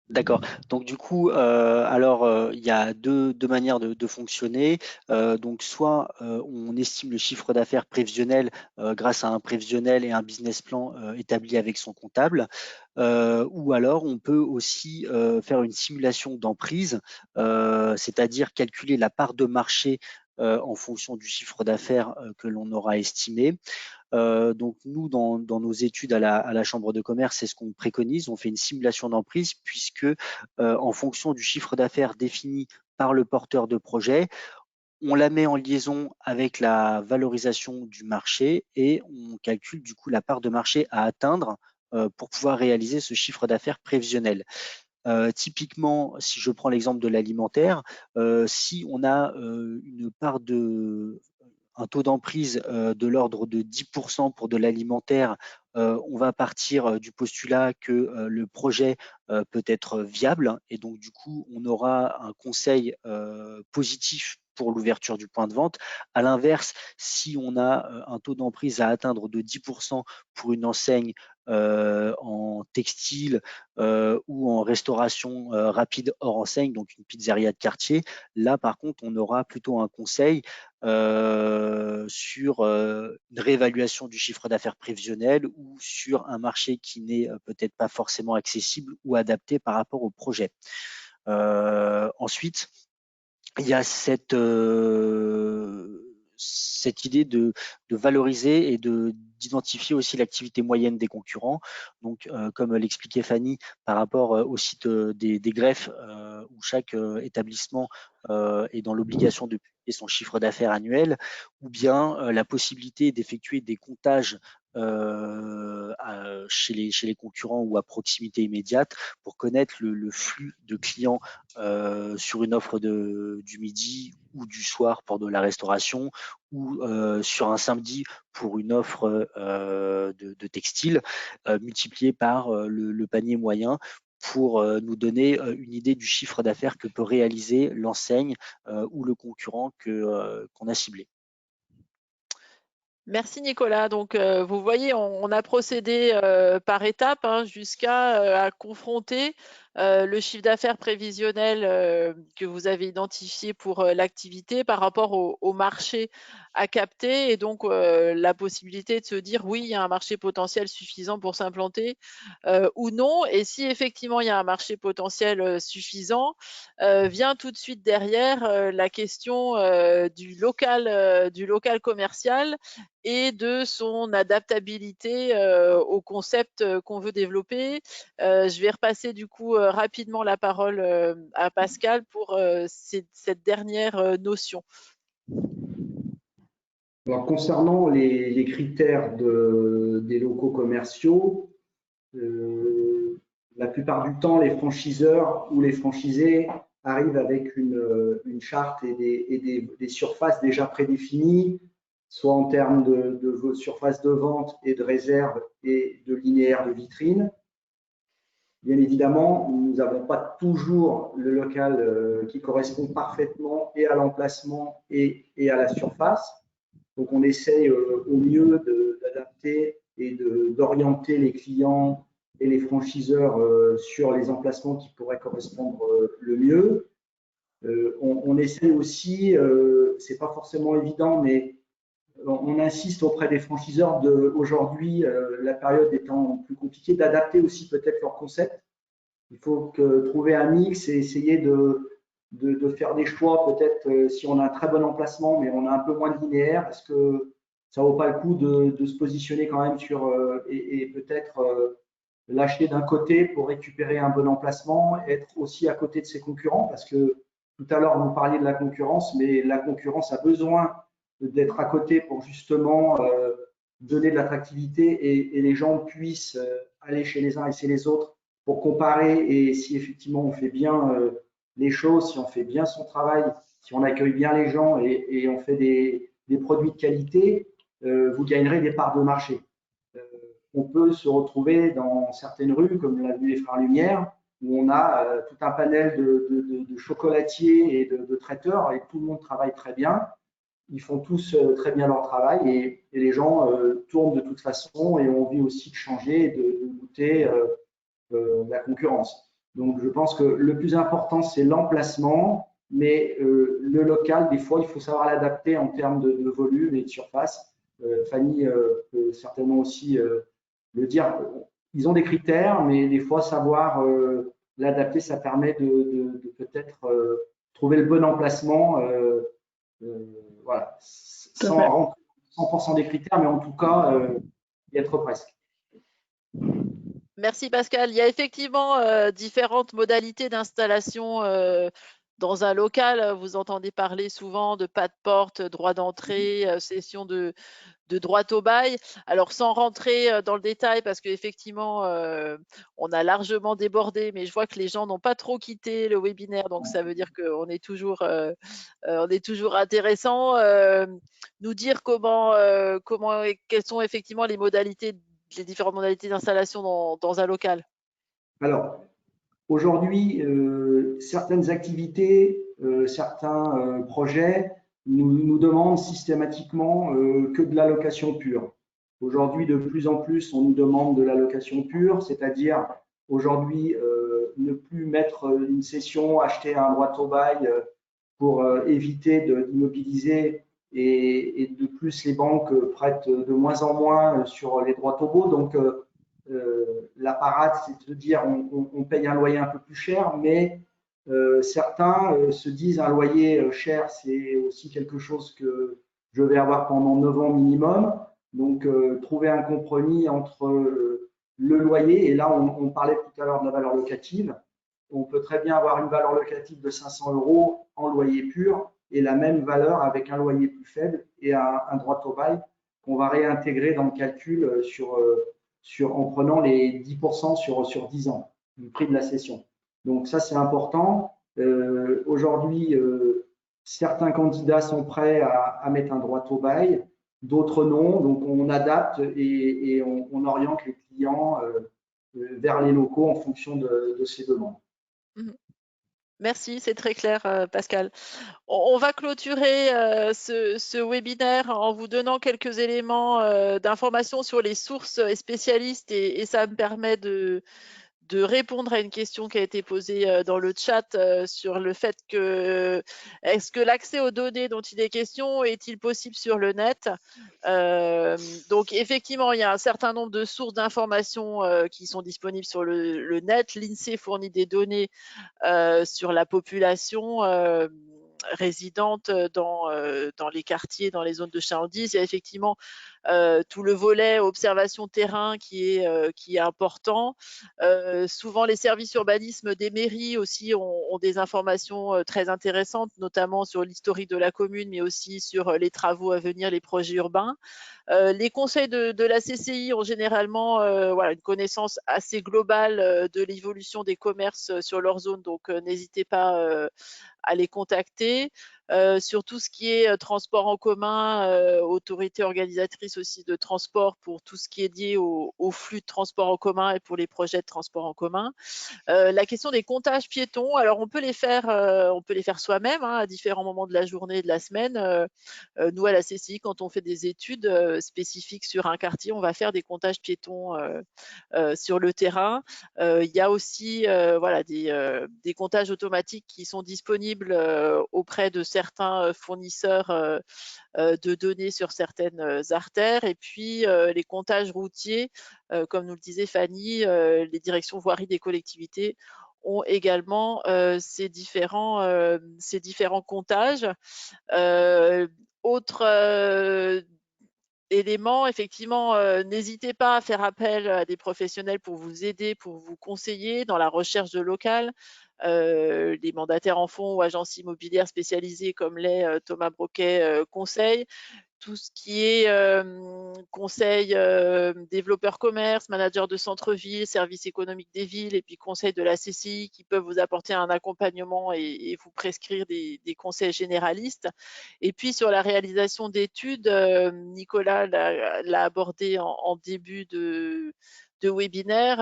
D'accord. Donc du coup, alors, il y a deux manières de fonctionner. Donc soit, on estime le chiffre d'affaires prévisionnel, grâce à un prévisionnel et un business plan, établi avec son comptable. Ou alors on peut aussi, faire une simulation d'emprise, c'est-à-dire calculer la part de marché, en fonction du chiffre d'affaires, que l'on aura estimé. Donc nous, dans nos études à la chambre de commerce, c'est ce qu'on préconise. On fait une simulation d'emprise puisque, en fonction du chiffre d'affaires défini par le porteur de projet, on la met en liaison avec la valorisation du marché et on calcule du coup la part de marché à atteindre pour pouvoir réaliser ce chiffre d'affaires prévisionnel. Typiquement, si je prends l'exemple de l'alimentaire, si on a un taux d'emprise de l'ordre de 10% pour de l'alimentaire, on va partir du postulat que le projet peut être viable et donc du coup on aura un conseil positif pour l'ouverture du point de vente. À l'inverse, si on a un taux d'emprise à atteindre de 10% pour une enseigne en textile ou en restauration rapide hors enseigne, donc une pizzeria de quartier, là par contre on aura plutôt un conseil sur une réévaluation du chiffre d'affaires prévisionnel ou sur un marché qui n'est peut-être pas forcément accessible ou adapté par rapport au projet. Ensuite, il y a cette idée de valoriser et d'identifier aussi l'activité moyenne des concurrents. Donc, comme l'expliquait Fanny, par rapport au site des greffes, où chaque établissement est dans l'obligation de publier son chiffre d'affaires annuel, ou bien la possibilité d'effectuer des comptages chez les concurrents ou à proximité immédiate pour connaître le flux de clients sur une offre du midi ou du soir pour de la restauration ou sur un samedi pour une offre de textile, multiplié par le panier moyen pour nous donner une idée du chiffre d'affaires que peut réaliser l'enseigne ou le concurrent qu'on a ciblé.
Merci Nicolas. Donc, vous voyez, on a procédé par étapes jusqu'à à confronter le chiffre d'affaires prévisionnel que vous avez identifié pour l'activité par rapport au marché à capter et donc la possibilité de se dire oui, il y a un marché potentiel suffisant pour s'implanter ou non. Et si effectivement il y a un marché potentiel suffisant, vient tout de suite derrière la question du local commercial et de son adaptabilité au concept qu'on veut développer. Je vais repasser du coup rapidement la parole à Pascal pour cette dernière notion.
Alors, concernant les critères des locaux commerciaux, la plupart du temps, les franchiseurs ou les franchisés arrivent avec une charte et des surfaces déjà prédéfinies, soit en termes de surface de vente et de réserve et de linéaire de vitrine. Bien évidemment, nous n'avons pas toujours le local qui correspond parfaitement et à l'emplacement et à la surface. Donc, on essaye au mieux d'adapter et d'orienter les clients et les franchiseurs sur les emplacements qui pourraient correspondre le mieux. On essaie aussi, c'est pas forcément évident, mais on insiste auprès des franchiseurs aujourd'hui, la période étant plus compliquée, d'adapter aussi peut-être leur concept. Il faut trouver un mix et essayer de faire des choix. Peut-être si on a un très bon emplacement, mais on a un peu moins de linéaire, est-ce que ça vaut pas le coup de se positionner quand même sur et peut-être lâcher d'un côté pour récupérer un bon emplacement, être aussi à côté de ses concurrents, parce que tout à l'heure vous parliez de la concurrence, mais la concurrence a besoin d'être à côté pour justement donner de l'attractivité et les gens puissent aller chez les uns et chez les autres pour comparer et si effectivement on fait bien les choses, si on fait bien son travail, si on accueille bien les gens et on fait des produits de qualité, vous gagnerez des parts de marché. On peut se retrouver dans certaines rues, comme l'a vu les Frères Lumière, où on a tout un panel de chocolatiers et de traiteurs et tout le monde travaille très bien. Ils font tous très bien leur travail et les gens tournent de toute façon et ont envie aussi de changer et de goûter la concurrence. Donc, je pense que le plus important, c'est l'emplacement, mais le local, des fois, il faut savoir l'adapter en termes de volume et de surface. Fanny peut certainement aussi le dire. Ils ont des critères, mais des fois, savoir l'adapter, ça permet de peut-être trouver le bon emplacement. Voilà, sans rentrer 100% des critères, mais en tout cas, y être presque.
Merci Pascal. Il y a effectivement différentes modalités d'installation dans un local. Vous entendez parler souvent de pas de porte, droit d'entrée, cession de droit au bail. Alors sans rentrer dans le détail parce qu'effectivement on a largement débordé, mais je vois que les gens n'ont pas trop quitté le webinaire, donc ça veut dire qu'on est toujours intéressant. Nous dire quelles sont effectivement les différentes modalités d'installation dans un local.
Alors, aujourd'hui, certaines activités, certains projets nous demandent systématiquement que de la location pure. Aujourd'hui, de plus en plus, on nous demande de la location pure, c'est-à-dire aujourd'hui ne plus mettre une cession, acheter un droit au bail pour éviter d'immobiliser et de plus les banques prêtent de moins en moins sur les droits au baux. Donc, la parade, c'est de dire on paye un loyer un peu plus cher, mais certains se disent un loyer cher, c'est aussi quelque chose que je vais avoir pendant 9 ans minimum. Donc, trouver un compromis entre le loyer, et là, on parlait tout à l'heure de la valeur locative. On peut très bien avoir une valeur locative de 500 € en loyer pur et la même valeur avec un loyer plus faible et un droit au bail qu'on va réintégrer dans le calcul en prenant les 10% sur 10 ans du prix de la cession. Donc ça, c'est important. Aujourd'hui, certains candidats sont prêts à mettre un droit au bail, d'autres non. Donc on adapte et on oriente les clients vers les locaux en fonction de ces demandes.
Merci, c'est très clair, Pascal. On va clôturer ce webinaire en vous donnant quelques éléments d'information sur les sources et spécialistes et ça me permet de de répondre à une question qui a été posée dans le chat sur le fait que est-ce que l'accès aux données dont il est question est-il possible sur le net? Donc effectivement, il y a un certain nombre de sources d'informations qui sont disponibles sur le net. L'INSEE fournit des données sur la population résidente dans les quartiers, dans les zones de chalandise. Il y a effectivement tout le volet observation terrain qui est important. Souvent, les services urbanisme des mairies aussi ont des informations très intéressantes, notamment sur l'historique de la commune, mais aussi sur les travaux à venir, les projets urbains. Les conseils de la CCI ont généralement voilà, une connaissance assez globale de l'évolution des commerces sur leur zone, donc n'hésitez pas à les contacter. Sur tout ce qui est transport en commun, autorité organisatrice aussi de transport pour tout ce qui est lié au flux de transport en commun et pour les projets de transport en commun. La question des comptages piétons, alors on peut les faire soi-même hein, à différents moments de la journée et de la semaine. Nous, à la CCI, quand on fait des études spécifiques sur un quartier, on va faire des comptages piétons sur le terrain. Il y a aussi voilà, des comptages automatiques qui sont disponibles auprès de certains fournisseurs de données sur certaines artères. Et puis, les comptages routiers, comme nous le disait Fanny, les directions voirie des collectivités ont également ces différents comptages. Autre élément, effectivement, n'hésitez pas à faire appel à des professionnels pour vous aider, pour vous conseiller dans la recherche de local. Les mandataires en fonds ou agences immobilières spécialisées comme l'est Thomas Broquet conseil. Tout ce qui est conseil développeur commerce, manager de centre-ville, service économique des villes et puis conseil de la CCI qui peuvent vous apporter un accompagnement et vous prescrire des conseils généralistes. Et puis sur la réalisation d'études, Nicolas l'a abordé en début de webinaire.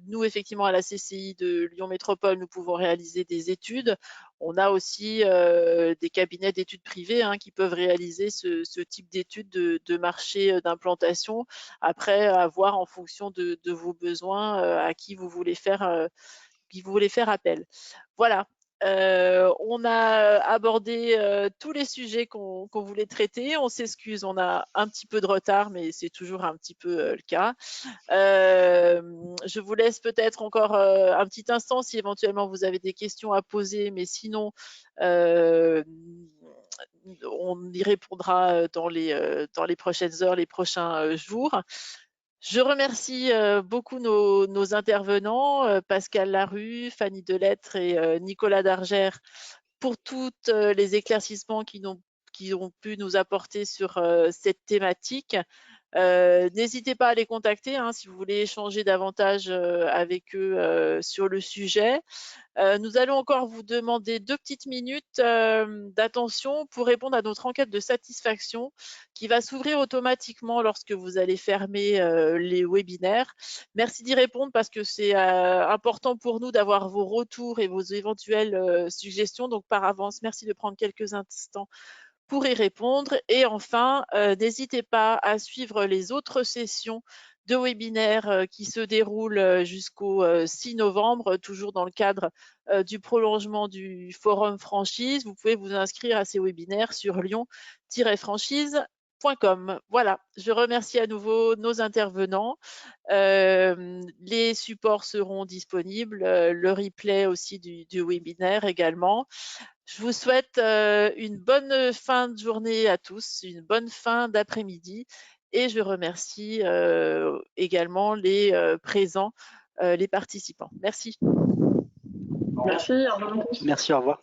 Nous, effectivement, à la CCI de Lyon Métropole, nous pouvons réaliser des études. On a aussi des cabinets d'études privés hein, qui peuvent réaliser ce type d'études de marché d'implantation. Après, à voir en fonction de vos besoins, à qui vous voulez faire appel. Voilà. On a abordé tous les sujets qu'on voulait traiter. On s'excuse, on a un petit peu de retard, mais c'est toujours un petit peu le cas. Je vous laisse peut-être encore un petit instant si éventuellement vous avez des questions à poser, mais sinon, on y répondra dans les prochaines heures, les prochains jours. Je remercie beaucoup nos intervenants, Pascal Larue, Fanny Delettre et Nicolas Dargère, pour toutes les éclaircissements qu'ils ont pu nous apporter sur cette thématique. N'hésitez pas à les contacter hein, si vous voulez échanger davantage avec eux sur le sujet. Nous allons encore vous demander 2 petites minutes d'attention pour répondre à notre enquête de satisfaction qui va s'ouvrir automatiquement lorsque vous allez fermer les webinaires. Merci d'y répondre parce que c'est important pour nous d'avoir vos retours et vos éventuelles suggestions. Donc par avance, merci de prendre quelques instants pour y répondre. Et enfin, n'hésitez pas à suivre les autres sessions de webinaires qui se déroulent jusqu'au 6 novembre, toujours dans le cadre du prolongement du forum franchise. Vous pouvez vous inscrire à ces webinaires sur lyon-franchise.com. Voilà, je remercie à nouveau nos intervenants. Les supports seront disponibles, le replay aussi du webinaire également. Je vous souhaite une bonne fin de journée à tous, une bonne fin d'après-midi et je remercie également les présents, les participants. Merci.
Merci, au revoir à tous.
Merci, au revoir.